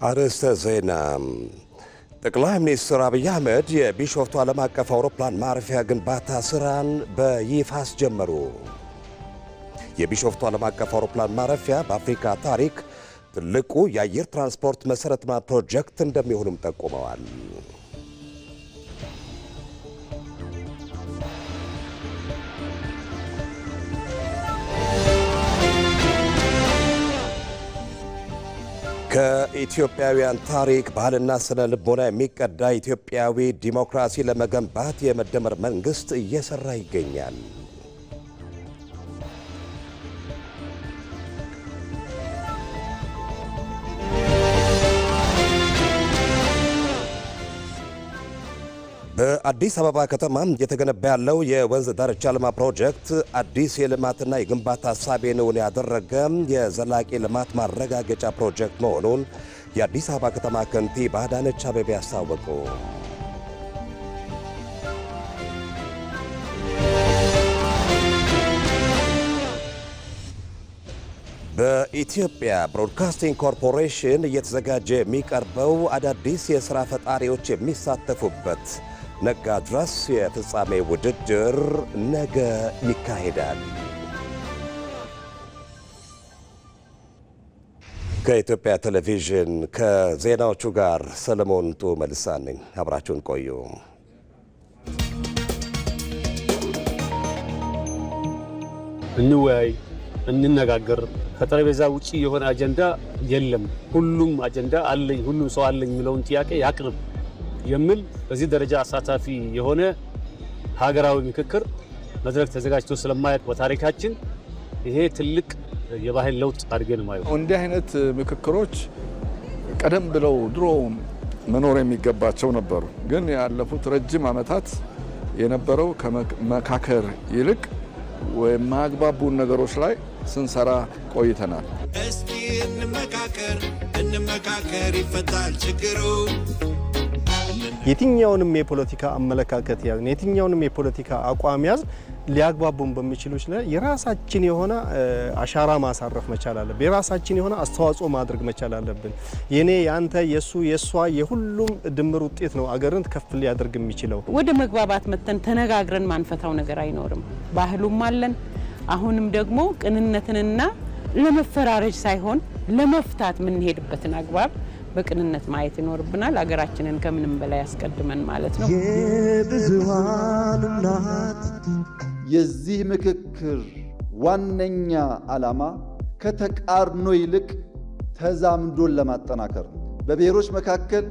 አርዕስተ ዜና። ጠቅላይ ሚኒስትር አብይ አህመድ የቢሾፍቱ ዓለም አቀፍ አውሮፕላን ማረፊያ ግንባታ ስራን በይፋ አስጀመሩ። የቢሾፍቱ ዓለም አቀፍ አውሮፕላን ማረፊያ በአፍሪካ ታሪክ ትልቁ የአየር ትራንስፖርት መሠረተ ልማት ፕሮጀክት እንደሚሆንም ጠቁመዋል። ከኢትዮጵያውያን ታሪክ ባህልና ስነ ልቦና የሚቀዳ ኢትዮጵያዊ ዲሞክራሲ ለመገንባት የመደመር መንግስት እየሰራ ይገኛል። በአዲስ አበባ ከተማ እየተገነባ ያለው የወንዝ ዳርቻ ልማት ፕሮጀክት አዲስ የልማትና የግንባታ ሀሳቤውን ያደረገ የዘላቂ ልማት ማረጋገጫ ፕሮጀክት መሆኑን የአዲስ አበባ ከተማ ከንቲባ አዳነች አቤቤ አስታወቁ። በኢትዮጵያ ብሮድካስቲንግ ኮርፖሬሽን እየተዘጋጀ የሚቀርበው አዳዲስ የሥራ ፈጣሪዎች የሚሳተፉበት ነጋ ድረስ የፍጻሜ ውድድር ነገ ይካሄዳል። ከኢትዮጵያ ቴሌቪዥን ከዜናዎቹ ጋር ሰለሞን መልሳ ነኝ። አብራችሁን ቆዩ። እንወያይ፣ እንነጋገር። ከጠረጴዛ ውጪ የሆነ አጀንዳ የለም። ሁሉም አጀንዳ አለኝ፣ ሁሉም ሰው አለኝ የሚለውን ጥያቄ ያቅርብ የሚል በዚህ ደረጃ አሳታፊ የሆነ ሀገራዊ ምክክር መድረክ ተዘጋጅቶ ስለማያውቅ በታሪካችን ይሄ ትልቅ የባህል ለውጥ አድርገን ማለት ነው። እንዲህ አይነት ምክክሮች ቀደም ብለው ድሮ መኖር የሚገባቸው ነበሩ። ግን ያለፉት ረጅም ዓመታት የነበረው ከመካከር ይልቅ የማያግባቡን ነገሮች ላይ ስንሰራ ቆይተናል። እስኪ እንመካከር ይፈታል ችግሩ። የትኛውንም የፖለቲካ አመለካከት ያዝ፣ የትኛውንም የፖለቲካ አቋም ያዝ፣ ሊያግባቡን በሚችሉት ላይ የራሳችን የሆነ አሻራ ማሳረፍ መቻል አለብን። የራሳችን የሆነ አስተዋጽኦ ማድረግ መቻል አለብን። የኔ ያንተ የሱ የሷ የሁሉም ድምር ውጤት ነው አገርን ከፍ ሊያደርግ የሚችለው። ወደ መግባባት መተን ተነጋግረን ማንፈታው ነገር አይኖርም። ባህሉም አለን። አሁንም ደግሞ ቅንነትንና ለመፈራረጅ ሳይሆን ለመፍታት የምንሄድበትን አግባብ በቅንነት ማየት ይኖርብናል። አገራችንን ከምንም በላይ ያስቀድመን ማለት ነው። የብዙሃን እናት የዚህ ምክክር ዋነኛ ዓላማ ከተቃርኖ ይልቅ ተዛምዶን ለማጠናከር ነው። በብሔሮች መካከል፣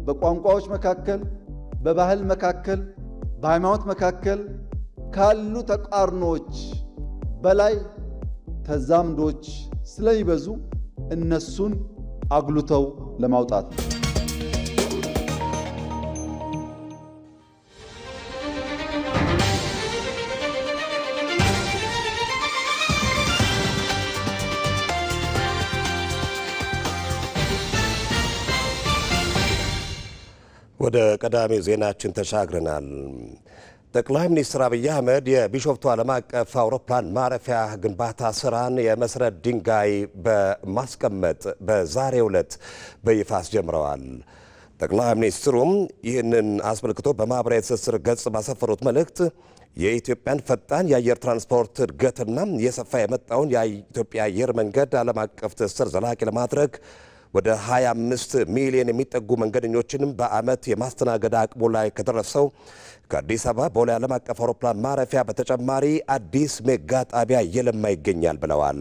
በቋንቋዎች መካከል፣ በባህል መካከል፣ በሃይማኖት መካከል ካሉ ተቃርኖዎች በላይ ተዛምዶች ስለሚበዙ እነሱን አጉልተው ለማውጣት ነው። ወደ ቀዳሚ ዜናችን ተሻግረናል። ጠቅላይ ሚኒስትር አብይ አህመድ የቢሾፍቱ ዓለም አቀፍ አውሮፕላን ማረፊያ ግንባታ ስራን የመሰረት ድንጋይ በማስቀመጥ በዛሬው ዕለት በይፋ አስጀምረዋል። ጠቅላይ ሚኒስትሩም ይህንን አስመልክቶ በማህበራዊ ትስስር ገጽ ባሰፈሩት መልእክት የኢትዮጵያን ፈጣን የአየር ትራንስፖርት እድገትና እየሰፋ የመጣውን የኢትዮጵያ አየር መንገድ ዓለም አቀፍ ትስስር ዘላቂ ለማድረግ ወደ 25 ሚሊዮን የሚጠጉ መንገደኞችንም በዓመት የማስተናገድ አቅሙ ላይ ከደረሰው ከአዲስ አበባ ቦሌ ዓለም አቀፍ አውሮፕላን ማረፊያ በተጨማሪ አዲስ ሜጋ ጣቢያ እየለማ ይገኛል ብለዋል።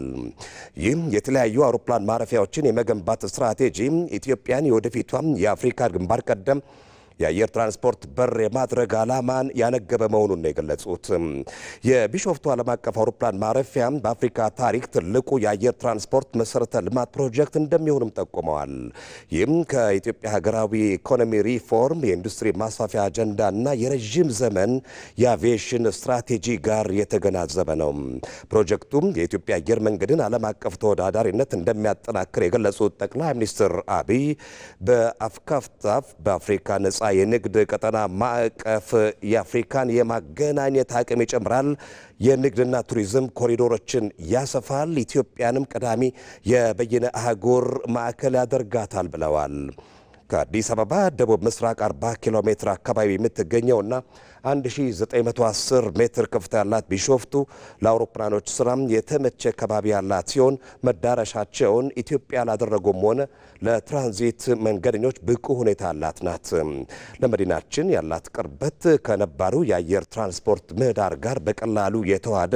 ይህም የተለያዩ አውሮፕላን ማረፊያዎችን የመገንባት ስትራቴጂ ኢትዮጵያን የወደፊቷም የአፍሪካ ግንባር ቀደም የአየር ትራንስፖርት በር የማድረግ ዓላማን ያነገበ መሆኑን ነው የገለጹት። የቢሾፍቱ ዓለም አቀፍ አውሮፕላን ማረፊያ በአፍሪካ ታሪክ ትልቁ የአየር ትራንስፖርት መሠረተ ልማት ፕሮጀክት እንደሚሆንም ጠቁመዋል። ይህም ከኢትዮጵያ ሀገራዊ ኢኮኖሚ ሪፎርም፣ የኢንዱስትሪ ማስፋፊያ አጀንዳና የረዥም ዘመን የአቪዬሽን ስትራቴጂ ጋር የተገናዘበ ነው። ፕሮጀክቱም የኢትዮጵያ አየር መንገድን ዓለም አቀፍ ተወዳዳሪነት እንደሚያጠናክር የገለጹት ጠቅላይ ሚኒስትር አብይ በአፍካፍታፍ በአፍሪካ ነጻ የንግድ ቀጠና ማዕቀፍ የአፍሪካን የማገናኘት አቅም ይጨምራል፣ የንግድና ቱሪዝም ኮሪዶሮችን ያሰፋል፣ ኢትዮጵያንም ቀዳሚ የበይነ አህጉር ማዕከል ያደርጋታል ብለዋል። ከአዲስ አበባ ደቡብ ምስራቅ 40 ኪሎ ሜትር አካባቢ የምትገኘውና 1910 ሜትር ከፍታ ያላት ቢሾፍቱ ለአውሮፕላኖች ስራም የተመቸ ከባቢ ያላት ሲሆን መዳረሻቸውን ኢትዮጵያ ላደረጉም ሆነ ለትራንዚት መንገደኞች ብቁ ሁኔታ ያላት ናት። ለመዲናችን ያላት ቅርበት ከነባሩ የአየር ትራንስፖርት ምህዳር ጋር በቀላሉ የተዋሃደ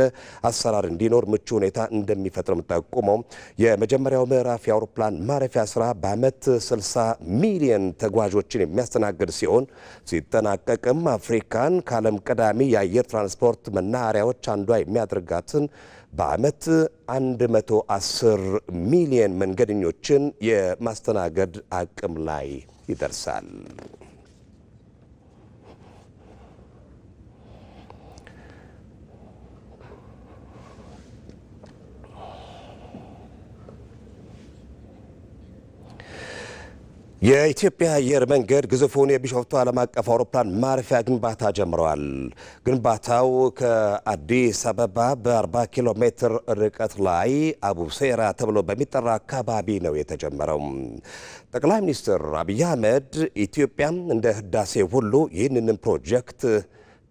አሰራር እንዲኖር ምቹ ሁኔታ እንደሚፈጥርም ጠቁመው የመጀመሪያው ምዕራፍ የአውሮፕላን ማረፊያ ስራ በዓመት 60 ሚሊዮን ተጓዦችን የሚያስተናግድ ሲሆን ሲጠናቀቅም አፍሪካን ከዓለም ቀዳሚ የአየር ትራንስፖርት መናኸሪያዎች አንዷ የሚያደርጋትን በዓመት 110 ሚሊዮን መንገደኞችን የማስተናገድ አቅም ላይ ይደርሳል። የኢትዮጵያ አየር መንገድ ግዙፉን የቢሾፍቱ ዓለም አቀፍ አውሮፕላን ማረፊያ ግንባታ ጀምረዋል። ግንባታው ከአዲስ አበባ በ40 ኪሎ ሜትር ርቀት ላይ አቡሴራ ተብሎ በሚጠራ አካባቢ ነው የተጀመረው። ጠቅላይ ሚኒስትር አብይ አህመድ ኢትዮጵያም እንደ ህዳሴ ሁሉ ይህንን ፕሮጀክት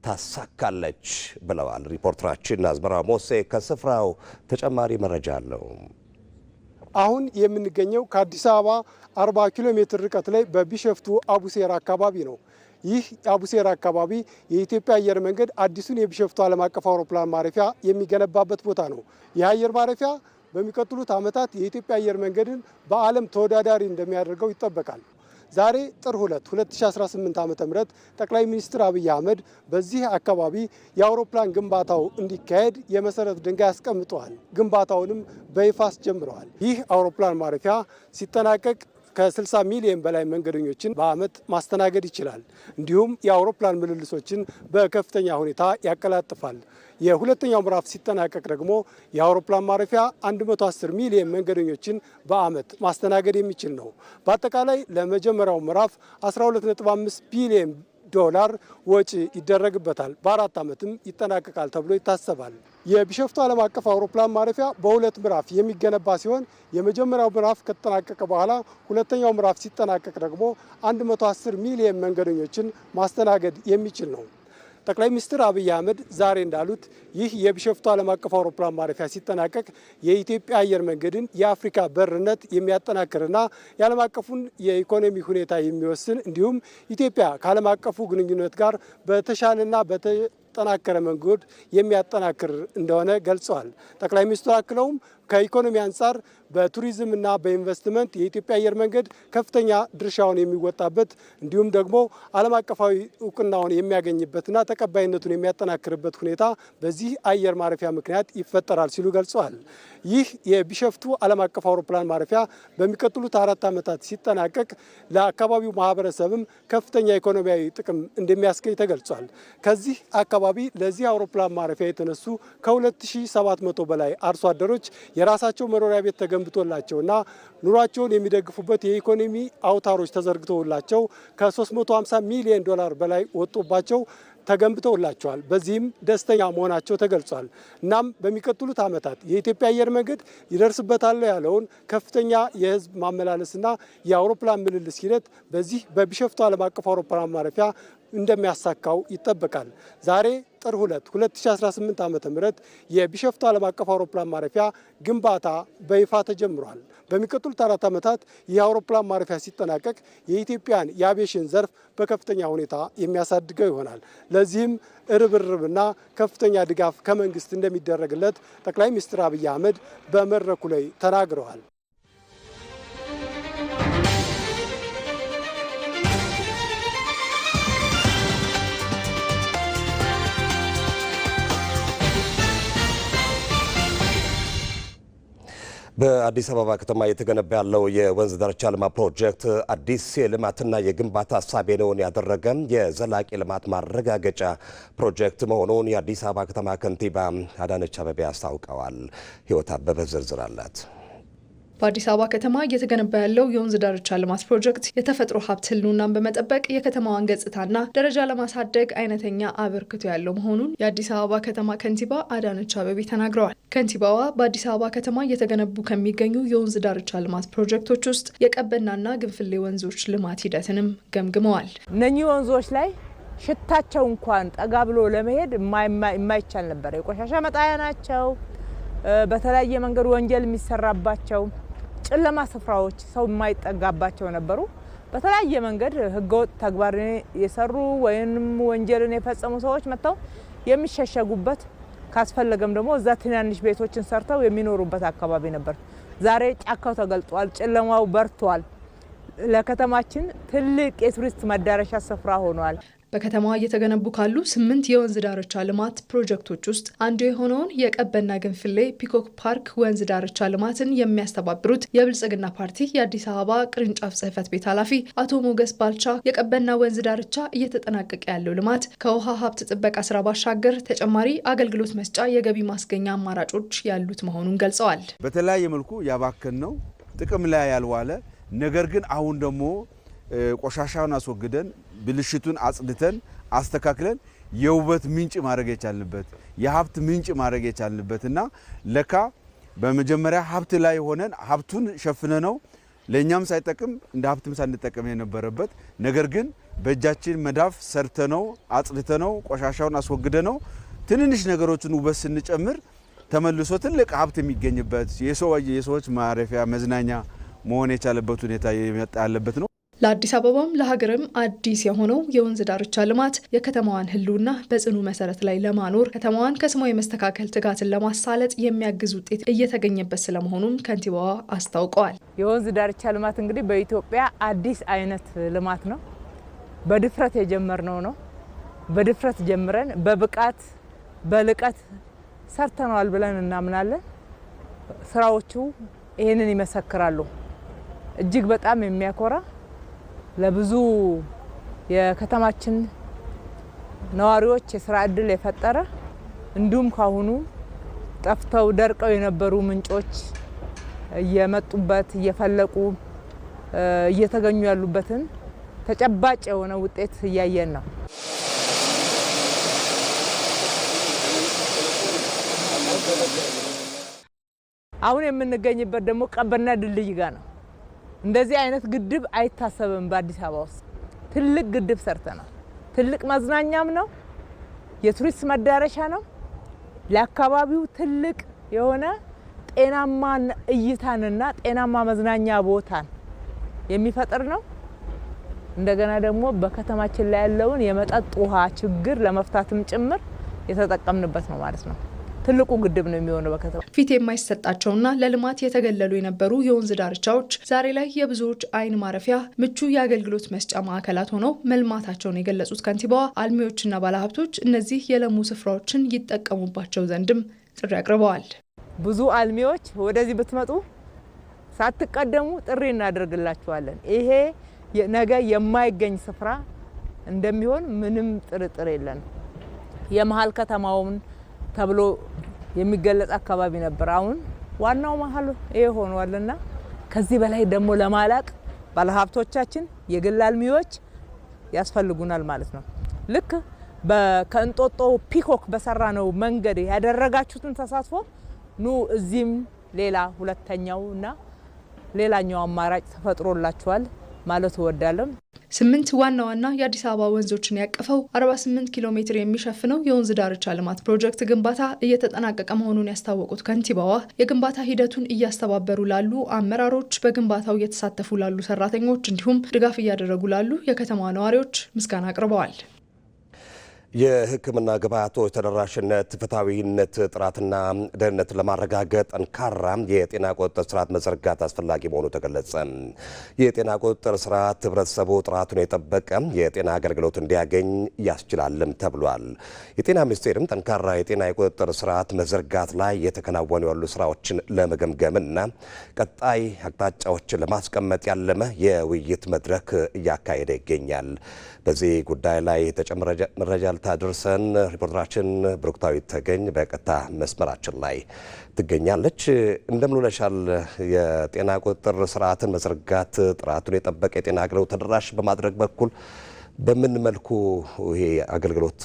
ታሳካለች ብለዋል። ሪፖርተራችን አዝመራ ሞሴ ከስፍራው ተጨማሪ መረጃ አለው። አሁን የምንገኘው ከአዲስ አበባ 40 ኪሎ ሜትር ርቀት ላይ በቢሾፍቱ አቡሴራ አካባቢ ነው። ይህ አቡሴራ አካባቢ የኢትዮጵያ አየር መንገድ አዲሱን የቢሾፍቱ ዓለም አቀፍ አውሮፕላን ማረፊያ የሚገነባበት ቦታ ነው። ይህ አየር ማረፊያ በሚቀጥሉት ዓመታት የኢትዮጵያ አየር መንገድን በዓለም ተወዳዳሪ እንደሚያደርገው ይጠበቃል። ዛሬ ጥር 2 2018 ዓ.ም ጠቅላይ ሚኒስትር አብይ አህመድ በዚህ አካባቢ የአውሮፕላን ግንባታው እንዲካሄድ የመሰረት ድንጋይ አስቀምጠዋል። ግንባታውንም በይፋ አስጀምረዋል። ይህ አውሮፕላን ማረፊያ ሲጠናቀቅ ከ60 ሚሊዮን በላይ መንገደኞችን በዓመት ማስተናገድ ይችላል። እንዲሁም የአውሮፕላን ምልልሶችን በከፍተኛ ሁኔታ ያቀላጥፋል። የሁለተኛው ምዕራፍ ሲጠናቀቅ ደግሞ የአውሮፕላን ማረፊያ 110 ሚሊዮን መንገደኞችን በዓመት ማስተናገድ የሚችል ነው። በአጠቃላይ ለመጀመሪያው ምዕራፍ 12.5 ቢሊዮን ዶላር ወጪ ይደረግበታል። በ4 ዓመትም ይጠናቀቃል ተብሎ ይታሰባል። የቢሾፍቱ ዓለም አቀፍ አውሮፕላን ማረፊያ በሁለት ምዕራፍ የሚገነባ ሲሆን የመጀመሪያው ምዕራፍ ከተጠናቀቀ በኋላ ሁለተኛው ምዕራፍ ሲጠናቀቅ ደግሞ 110 ሚሊዮን መንገደኞችን ማስተናገድ የሚችል ነው። ጠቅላይ ሚኒስትር አብይ አህመድ ዛሬ እንዳሉት ይህ የቢሾፍቱ ዓለም አቀፍ አውሮፕላን ማረፊያ ሲጠናቀቅ የኢትዮጵያ አየር መንገድን የአፍሪካ በርነት የሚያጠናክርና የዓለም አቀፉን የኢኮኖሚ ሁኔታ የሚወስን እንዲሁም ኢትዮጵያ ከዓለም አቀፉ ግንኙነት ጋር በተሻለና በተጠናከረ መንገድ የሚያጠናክር እንደሆነ ገልጸዋል። ጠቅላይ ሚኒስትሩ አክለውም ከኢኮኖሚ አንጻር በቱሪዝምና በኢንቨስትመንት የኢትዮጵያ አየር መንገድ ከፍተኛ ድርሻውን የሚወጣበት እንዲሁም ደግሞ ዓለም አቀፋዊ እውቅናውን የሚያገኝበትና ተቀባይነቱን የሚያጠናክርበት ሁኔታ በዚህ አየር ማረፊያ ምክንያት ይፈጠራል ሲሉ ገልጸዋል። ይህ የቢሾፍቱ ዓለም አቀፍ አውሮፕላን ማረፊያ በሚቀጥሉት 4 ዓመታት ሲጠናቀቅ ለአካባቢው ማህበረሰብም ከፍተኛ ኢኮኖሚያዊ ጥቅም እንደሚያስገኝ ተገልጿል። ከዚህ አካባቢ ለዚህ አውሮፕላን ማረፊያ የተነሱ ከ2700 በላይ አርሶ አደሮች የራሳቸው መኖሪያ ቤት ተገንብቶላቸውና ኑሯቸውን የሚደግፉበት የኢኮኖሚ አውታሮች ተዘርግተውላቸው ከ350 ሚሊዮን ዶላር በላይ ወጡባቸው ተገንብተውላቸዋል። በዚህም ደስተኛ መሆናቸው ተገልጿል። እናም በሚቀጥሉት ዓመታት የኢትዮጵያ አየር መንገድ ይደርስበታል ያለውን ከፍተኛ የሕዝብ ማመላለስና የአውሮፕላን ምልልስ ሂደት በዚህ በቢሾፍቱ ዓለም አቀፍ አውሮፕላን ማረፊያ እንደሚያሳካው ይጠበቃል። ዛሬ ጥር 2 2018 ዓ.ም የቢሾፍቱ ዓለም አቀፍ አውሮፕላን ማረፊያ ግንባታ በይፋ ተጀምሯል። በሚቀጥሉት 4 ዓመታት ይህ አውሮፕላን ማረፊያ ሲጠናቀቅ የኢትዮጵያን የአቪዬሽን ዘርፍ በከፍተኛ ሁኔታ የሚያሳድገው ይሆናል። ለዚህም ርብርብና ከፍተኛ ድጋፍ ከመንግስት እንደሚደረግለት ጠቅላይ ሚኒስትር አብይ አህመድ በመድረኩ ላይ ተናግረዋል። በአዲስ አበባ ከተማ እየተገነባ ያለው የወንዝ ዳርቻ ልማት ፕሮጀክት አዲስ የልማትና የግንባታ እሳቤውን ያደረገ የዘላቂ ልማት ማረጋገጫ ፕሮጀክት መሆኑን የአዲስ አበባ ከተማ ከንቲባ አዳነች አቤቤ አስታውቀዋል። ህይወት አበበ ዝርዝር አላት። በአዲስ አበባ ከተማ እየተገነባ ያለው የወንዝ ዳርቻ ልማት ፕሮጀክት የተፈጥሮ ሀብት ህልውናን በመጠበቅ የከተማዋን ገጽታና ደረጃ ለማሳደግ አይነተኛ አበርክቶ ያለው መሆኑን የአዲስ አበባ ከተማ ከንቲባ አዳነች አቤቤ ተናግረዋል። ከንቲባዋ በአዲስ አበባ ከተማ እየተገነቡ ከሚገኙ የወንዝ ዳርቻ ልማት ፕሮጀክቶች ውስጥ የቀበናና ግንፍሌ ወንዞች ልማት ሂደትንም ገምግመዋል። እነኚህ ወንዞች ላይ ሽታቸው እንኳን ጠጋ ብሎ ለመሄድ የማይቻል ነበር። የቆሻሻ መጣያ ናቸው። በተለያየ መንገድ ወንጀል የሚሰራባቸው ጨለማ ስፍራዎች፣ ሰው የማይጠጋባቸው ነበሩ። በተለያየ መንገድ ህገወጥ ተግባር የሰሩ ወይም ወንጀልን የፈጸሙ ሰዎች መጥተው የሚሸሸጉበት ካስፈለገም ደግሞ እዛ ትናንሽ ቤቶችን ሰርተው የሚኖሩበት አካባቢ ነበር። ዛሬ ጫካው ተገልጧል፣ ጨለማው በርቷል። ለከተማችን ትልቅ የቱሪስት መዳረሻ ስፍራ ሆኗል። በከተማዋ እየተገነቡ ካሉ 8 የወንዝ ዳርቻ ልማት ፕሮጀክቶች ውስጥ አንዱ የሆነውን የቀበና ግንፍሌ ፒኮክ ፓርክ ወንዝ ዳርቻ ልማትን የሚያስተባብሩት የብልጽግና ፓርቲ የአዲስ አበባ ቅርንጫፍ ጽህፈት ቤት ኃላፊ አቶ ሞገስ ባልቻ የቀበና ወንዝ ዳርቻ እየተጠናቀቀ ያለው ልማት ከውሃ ሀብት ጥበቃ ስራ ባሻገር ተጨማሪ አገልግሎት መስጫ የገቢ ማስገኛ አማራጮች ያሉት መሆኑን ገልጸዋል። በተለያየ መልኩ ያባከን ነው ጥቅም ላይ ያልዋለ ነገር ግን አሁን ደግሞ ቆሻሻውን አስወግደን ብልሽቱን አጽድተን አስተካክለን የውበት ምንጭ ማድረግ የቻልንበት የሀብት ምንጭ ማድረግ የቻልንበትና ለካ በመጀመሪያ ሀብት ላይ ሆነን ሀብቱን ሸፍነ ነው ለኛም ሳይጠቅም እንደ ሀብትም ሳንጠቀም የነበረበት ነገር ግን በእጃችን መዳፍ ሰርተነው አጽድተነው ቆሻሻውን አስወግደነው ትንንሽ ነገሮችን ውበት ስንጨምር ተመልሶ ትልቅ ሀብት የሚገኝበት የሰዎች ማረፊያ መዝናኛ መሆን የቻለበት ሁኔታ ያለበት ነው። ለአዲስ አበባም ለሀገርም አዲስ የሆነው የወንዝ ዳርቻ ልማት የከተማዋን ህልውና በጽኑ መሰረት ላይ ለማኖር ከተማዋን ከስሟ የመስተካከል ትጋትን ለማሳለጥ የሚያግዝ ውጤት እየተገኘበት ስለመሆኑም ከንቲባዋ አስታውቀዋል። የወንዝ ዳርቻ ልማት እንግዲህ በኢትዮጵያ አዲስ አይነት ልማት ነው። በድፍረት የጀመርነው ነው። በድፍረት ጀምረን በብቃት በልቀት ሰርተናል ብለን እናምናለን። ስራዎቹ ይህንን ይመሰክራሉ። እጅግ በጣም የሚያኮራ ለብዙ የከተማችን ነዋሪዎች የስራ እድል የፈጠረ እንዲሁም ካሁኑ ጠፍተው ደርቀው የነበሩ ምንጮች እየመጡበት እየፈለቁ እየተገኙ ያሉበትን ተጨባጭ የሆነ ውጤት እያየን ነው። አሁን የምንገኝበት ደግሞ ቀበና ድልድይ ጋር ነው። እንደዚህ አይነት ግድብ አይታሰብም በአዲስ አበባ ውስጥ። ትልቅ ግድብ ሰርተናል። ትልቅ መዝናኛም ነው፣ የቱሪስት መዳረሻ ነው። ለአካባቢው ትልቅ የሆነ ጤናማ እይታንና ጤናማ መዝናኛ ቦታን የሚፈጥር ነው። እንደገና ደግሞ በከተማችን ላይ ያለውን የመጠጥ ውሃ ችግር ለመፍታትም ጭምር የተጠቀምንበት ነው ማለት ነው። ትልቁ ግድብ ነው የሚሆነው በከተማ። ፊት የማይሰጣቸውና ለልማት የተገለሉ የነበሩ የወንዝ ዳርቻዎች ዛሬ ላይ የብዙዎች አይን ማረፊያ ምቹ የአገልግሎት መስጫ ማዕከላት ሆነው መልማታቸውን የገለጹት ከንቲባዋ አልሚዎችና ባለሀብቶች እነዚህ የለሙ ስፍራዎችን ይጠቀሙባቸው ዘንድም ጥሪ አቅርበዋል። ብዙ አልሚዎች ወደዚህ ብትመጡ ሳትቀደሙ ጥሪ እናደርግላችኋለን። ይሄ ነገ የማይገኝ ስፍራ እንደሚሆን ምንም ጥርጥር የለንም። የመሀል ከተማውን ተብሎ የሚገለጽ አካባቢ ነበር። አሁን ዋናው መሀል ይሄ ሆኗልና ከዚህ በላይ ደግሞ ለማላቅ ባለሀብቶቻችን የግል አልሚዎች ያስፈልጉናል ማለት ነው። ልክ ከእንጦጦ ፒኮክ በሰራነው መንገድ ያደረጋችሁትን ተሳትፎ ኑ እዚህም ሌላ ሁለተኛውና ሌላኛው አማራጭ ተፈጥሮላችኋል ማለት እወዳለሁ። 8 ዋና ዋና የአዲስ አበባ ወንዞችን ያቀፈው 48 ኪሎ ሜትር የሚሸፍነው የወንዝ ዳርቻ ልማት ፕሮጀክት ግንባታ እየተጠናቀቀ መሆኑን ያስታወቁት ከንቲባዋ የግንባታ ሂደቱን እያስተባበሩ ላሉ አመራሮች፣ በግንባታው እየተሳተፉ ላሉ ሰራተኞች እንዲሁም ድጋፍ እያደረጉ ላሉ የከተማ ነዋሪዎች ምስጋና አቅርበዋል። የሕክምና ግብዓቶች ተደራሽነት፣ ፍትሐዊነት፣ ጥራትና ደህንነት ለማረጋገጥ ጠንካራ የጤና ቁጥጥር ስርዓት መዘርጋት አስፈላጊ መሆኑ ተገለጸ። የጤና ቁጥጥር ስርዓት ህብረተሰቡ ጥራቱን የጠበቀ የጤና አገልግሎት እንዲያገኝ ያስችላልም ተብሏል። የጤና ሚኒስቴርም ጠንካራ የጤና የቁጥጥር ስርዓት መዘርጋት ላይ የተከናወኑ ያሉ ስራዎችን ለመገምገምና ቀጣይ አቅጣጫዎችን ለማስቀመጥ ያለመ የውይይት መድረክ እያካሄደ ይገኛል። በዚህ ጉዳይ ላይ ተጨማሪ መረጃ የምታደርሰን ሪፖርተራችን ብሩክታዊት ተገኝ በቀጥታ መስመራችን ላይ ትገኛለች። እንደምን ውለሻል? የጤና ቁጥጥር ስርዓትን መዘርጋት ጥራቱን የጠበቀ የጤና አገልግሎት ተደራሽ በማድረግ በኩል በምን መልኩ ይሄ አገልግሎት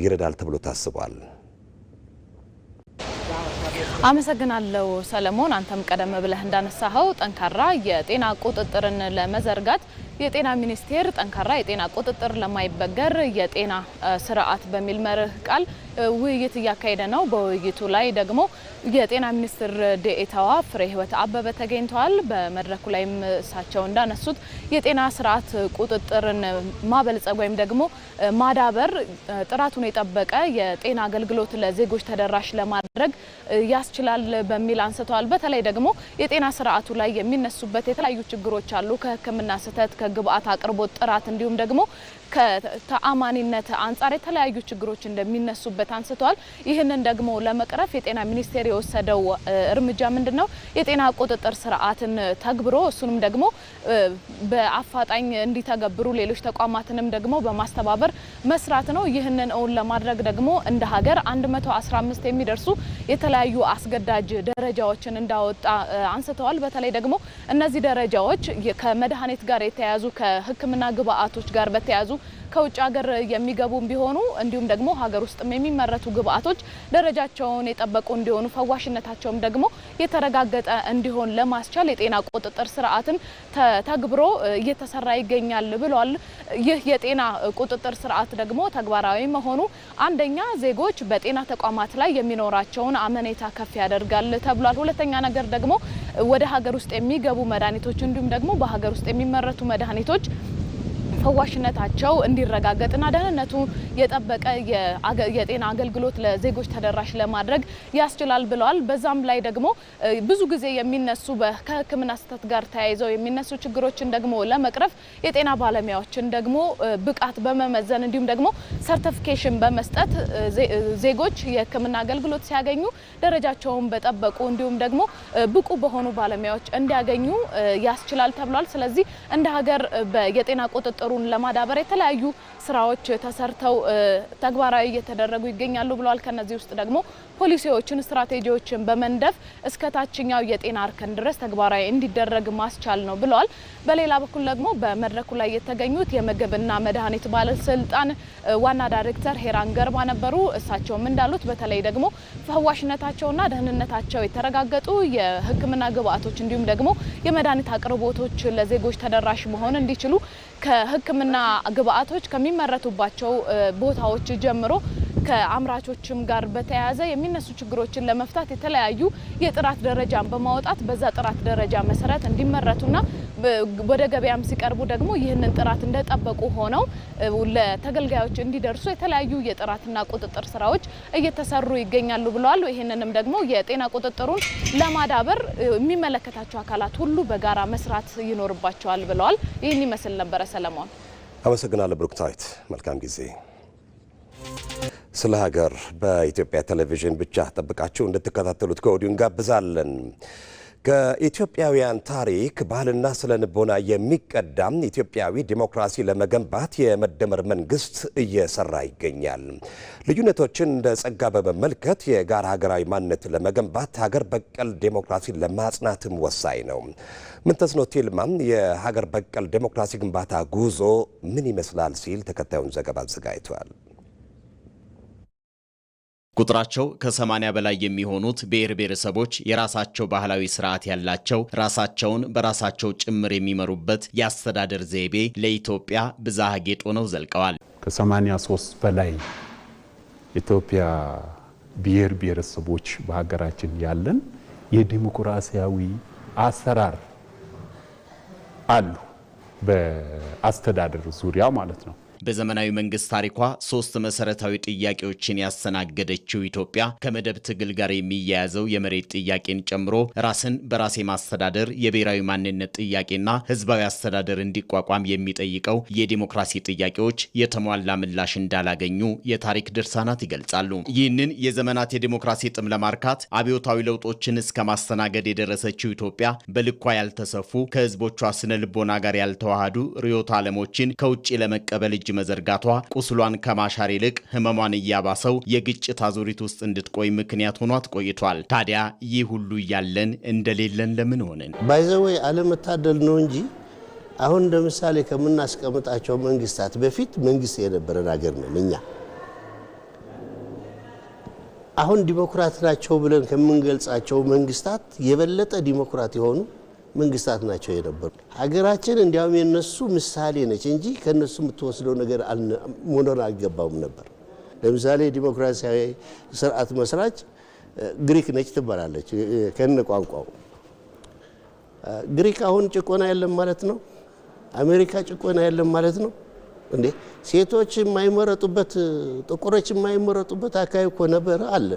ይረዳል ተብሎ ታስቧል? አመሰግናለሁ ሰለሞን። አንተም ቀደም ብለህ እንዳነሳኸው ጠንካራ የጤና ቁጥጥርን ለመዘርጋት የጤና ሚኒስቴር ጠንካራ የጤና ቁጥጥር ለማይበገር የጤና ስርዓት በሚል መርህ ቃል ውይይት እያካሄደ ነው። በውይይቱ ላይ ደግሞ የጤና ሚኒስትር ዴኤታዋ ፍሬህይወት አበበ ተገኝተዋል። በመድረኩ ላይም እሳቸው እንዳነሱት የጤና ስርዓት ቁጥጥርን ማበልጸግ ወይም ደግሞ ማዳበር ጥራቱን የጠበቀ የጤና አገልግሎት ለዜጎች ተደራሽ ለማድረግ ያስችላል በሚል አንስተዋል። በተለይ ደግሞ የጤና ስርዓቱ ላይ የሚነሱበት የተለያዩ ችግሮች አሉ። ከሕክምና ስህተት፣ ከግብአት አቅርቦት ጥራት እንዲሁም ደግሞ ከተአማኒነት አንጻር የተለያዩ ችግሮች እንደሚነሱበት አንስተዋል። ይህንን ደግሞ ለመቅረፍ የጤና ሚኒስቴር የወሰደው እርምጃ ምንድነው? የጤና ቁጥጥር ስርዓትን ተግብሮ እሱንም ደግሞ በአፋጣኝ እንዲተገብሩ ሌሎች ተቋማትንም ደግሞ በማስተባበር መስራት ነው። ይህንን እውን ለማድረግ ደግሞ እንደ ሀገር 115 የሚደርሱ የተለያዩ አስገዳጅ ደረጃዎችን እንዳወጣ አንስተዋል። በተለይ ደግሞ እነዚህ ደረጃዎች ከመድኃኒት ጋር የተያያዙ ከሕክምና ግብአቶች ጋር በተያያዙ ከውጭ ሀገር የሚገቡም ቢሆኑ እንዲሁም ደግሞ ሀገር ውስጥም የሚመረቱ ግብአቶች ደረጃቸውን የጠበቁ እንዲሆኑ ፈዋሽነታቸውም ደግሞ የተረጋገጠ እንዲሆን ለማስቻል የጤና ቁጥጥር ስርዓትን ተግብሮ እየተሰራ ይገኛል ብሏል። ይህ የጤና ቁጥጥር ስርዓት ደግሞ ተግባራዊ መሆኑ አንደኛ ዜጎች በጤና ተቋማት ላይ የሚኖራቸውን አመኔታ ከፍ ያደርጋል ተብሏል። ሁለተኛ ነገር ደግሞ ወደ ሀገር ውስጥ የሚገቡ መድኃኒቶች እንዲሁም ደግሞ በሀገር ውስጥ የሚመረቱ መድኃኒቶች ፈዋሽነታቸው እንዲረጋገጥና ደህንነቱ የጠበቀ የጤና አገልግሎት ለዜጎች ተደራሽ ለማድረግ ያስችላል ብለዋል። በዛም ላይ ደግሞ ብዙ ጊዜ የሚነሱ ከሕክምና ስህተት ጋር ተያይዘው የሚነሱ ችግሮችን ደግሞ ለመቅረፍ የጤና ባለሙያዎችን ደግሞ ብቃት በመመዘን እንዲሁም ደግሞ ሰርቲፊኬሽን በመስጠት ዜጎች የሕክምና አገልግሎት ሲያገኙ ደረጃቸውን በጠበቁ እንዲሁም ደግሞ ብቁ በሆኑ ባለሙያዎች እንዲያገኙ ያስችላል ተብሏል። ስለዚህ እንደ ሀገር የጤና ቁጥጥሩ ለማዳበር የተለያዩ ስራዎች ተሰርተው ተግባራዊ እየተደረጉ ይገኛሉ ብለዋል። ከነዚህ ውስጥ ደግሞ ፖሊሲዎችን፣ ስትራቴጂዎችን በመንደፍ እስከ ታችኛው የጤና እርከን ድረስ ተግባራዊ እንዲደረግ ማስቻል ነው ብለዋል። በሌላ በኩል ደግሞ በመድረኩ ላይ የተገኙት የምግብና መድኃኒት ባለስልጣን ዋና ዳይሬክተር ሄራን ገርባ ነበሩ። እሳቸውም እንዳሉት በተለይ ደግሞ ፈዋሽነታቸውና ደህንነታቸው የተረጋገጡ የሕክምና ግብአቶች እንዲሁም ደግሞ የመድኃኒት አቅርቦቶች ለዜጎች ተደራሽ መሆን እንዲችሉ ከሕክምና ግብአቶች ከሚመረቱባቸው ቦታዎች ጀምሮ ከአምራቾችም ጋር በተያያዘ የሚነሱ ችግሮችን ለመፍታት የተለያዩ የጥራት ደረጃን በማውጣት በዛ ጥራት ደረጃ መሰረት እንዲመረቱና ወደ ገበያም ሲቀርቡ ደግሞ ይህንን ጥራት እንደጠበቁ ሆነው ለተገልጋዮች እንዲደርሱ የተለያዩ የጥራትና ቁጥጥር ስራዎች እየተሰሩ ይገኛሉ ብለዋል። ይህንንም ደግሞ የጤና ቁጥጥሩን ለማዳበር የሚመለከታቸው አካላት ሁሉ በጋራ መስራት ይኖርባቸዋል ብለዋል። ይህን ይመስል ነበረ ሰለሞን። አመሰግናለሁ ብሩክታዊት። መልካም ጊዜ። ስለ ሀገር በኢትዮጵያ ቴሌቪዥን ብቻ ጠብቃችሁ እንድትከታተሉት ከወዲሁ እንጋብዛለን። ከኢትዮጵያውያን ታሪክ ባህልና ስነ ልቦና የሚቀዳም ኢትዮጵያዊ ዲሞክራሲ ለመገንባት የመደመር መንግስት እየሰራ ይገኛል። ልዩነቶችን እንደ ጸጋ በመመልከት የጋራ ሀገራዊ ማንነት ለመገንባት ሀገር በቀል ዲሞክራሲን ለማጽናትም ወሳኝ ነው። ምንተስኖት ይልማ የሀገር በቀል ዲሞክራሲ ግንባታ ጉዞ ምን ይመስላል ሲል ተከታዩን ዘገባ አዘጋጅቷል። ቁጥራቸው ከ80 በላይ የሚሆኑት ብሔር ብሔረሰቦች የራሳቸው ባህላዊ ስርዓት ያላቸው ራሳቸውን በራሳቸው ጭምር የሚመሩበት የአስተዳደር ዘይቤ ለኢትዮጵያ ብዝሃ ጌጥ ሆነው ዘልቀዋል። ከ83 በላይ ኢትዮጵያ ብሔር ብሔረሰቦች በሀገራችን ያለን የዲሞክራሲያዊ አሰራር አሉ፣ በአስተዳደር ዙሪያ ማለት ነው። በዘመናዊ መንግስት ታሪኳ 3 መሰረታዊ ጥያቄዎችን ያስተናገደችው ኢትዮጵያ ከመደብ ትግል ጋር የሚያያዘው የመሬት ጥያቄን ጨምሮ ራስን በራስ ማስተዳደር፣ የብሔራዊ ማንነት ጥያቄና ህዝባዊ አስተዳደር እንዲቋቋም የሚጠይቀው የዲሞክራሲ ጥያቄዎች የተሟላ ምላሽ እንዳላገኙ የታሪክ ድርሳናት ይገልጻሉ። ይህንን የዘመናት የዲሞክራሲ ጥም ለማርካት አብዮታዊ ለውጦችን እስከ ማስተናገድ የደረሰችው ኢትዮጵያ በልኳ ያልተሰፉ ከህዝቦቿ ስነ ልቦና ጋር ያልተዋሃዱ ርዕዮተ ዓለሞችን ከውጭ ለመቀበል እጅ መዘርጋቷ ቁስሏን ከማሻር ይልቅ ህመሟን እያባሰው የግጭት አዙሪት ውስጥ እንድትቆይ ምክንያት ሆኗት ቆይቷል። ታዲያ ይህ ሁሉ እያለን እንደሌለን ለምን ሆነን? ባይዘወይ አለመታደል ነው እንጂ አሁን እንደምሳሌ ከምናስቀምጣቸው መንግስታት በፊት መንግስት የነበረን ሀገር ነን እኛ። አሁን ዲሞክራት ናቸው ብለን ከምንገልጻቸው መንግስታት የበለጠ ዲሞክራት የሆኑ መንግስታት ናቸው የነበሩ። ሀገራችን እንዲያውም የነሱ ምሳሌ ነች እንጂ ከነሱ የምትወስደው ነገር መኖር አልገባውም ነበር። ለምሳሌ ዲሞክራሲያዊ ስርዓት መስራች ግሪክ ነች ትባላለች ከነ ቋንቋው። ግሪክ አሁን ጭቆና የለም ማለት ነው? አሜሪካ ጭቆና የለም ማለት ነው እንዴ? ሴቶች የማይመረጡበት ጥቁሮች የማይመረጡበት አካባቢ እኮ ነበር አለ።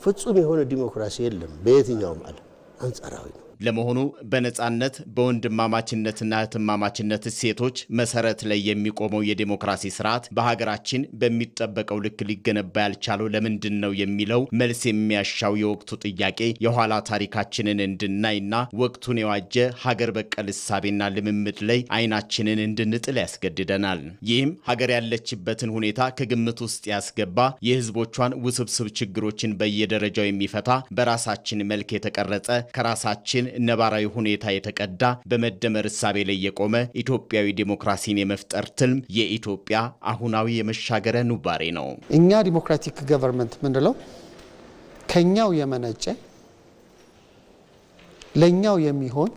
ፍጹም የሆነ ዲሞክራሲ የለም በየትኛውም ዓለም፣ አንጻራዊ ነው። ለመሆኑ በነጻነት በወንድማማችነትና እህትማማችነት እሴቶች መሰረት ላይ የሚቆመው የዲሞክራሲ ስርዓት በሀገራችን በሚጠበቀው ልክ ሊገነባ ያልቻለው ለምንድን ነው የሚለው መልስ የሚያሻው የወቅቱ ጥያቄ የኋላ ታሪካችንን እንድናይና ወቅቱን የዋጀ ሀገር በቀል እሳቤና ልምምድ ላይ አይናችንን እንድንጥል ያስገድደናል። ይህም ሀገር ያለችበትን ሁኔታ ከግምት ውስጥ ያስገባ የህዝቦቿን ውስብስብ ችግሮችን በየደረጃው የሚፈታ በራሳችን መልክ የተቀረጸ ከራሳችን ነባራዊ ሁኔታ የተቀዳ በመደመር እሳቤ ላይ የቆመ ኢትዮጵያዊ ዲሞክራሲን የመፍጠር ትልም የኢትዮጵያ አሁናዊ የመሻገሪያ ኑባሬ ነው። እኛ ዲሞክራቲክ ገቨርንመንት ምንለው ከኛው የመነጨ ለኛው የሚሆን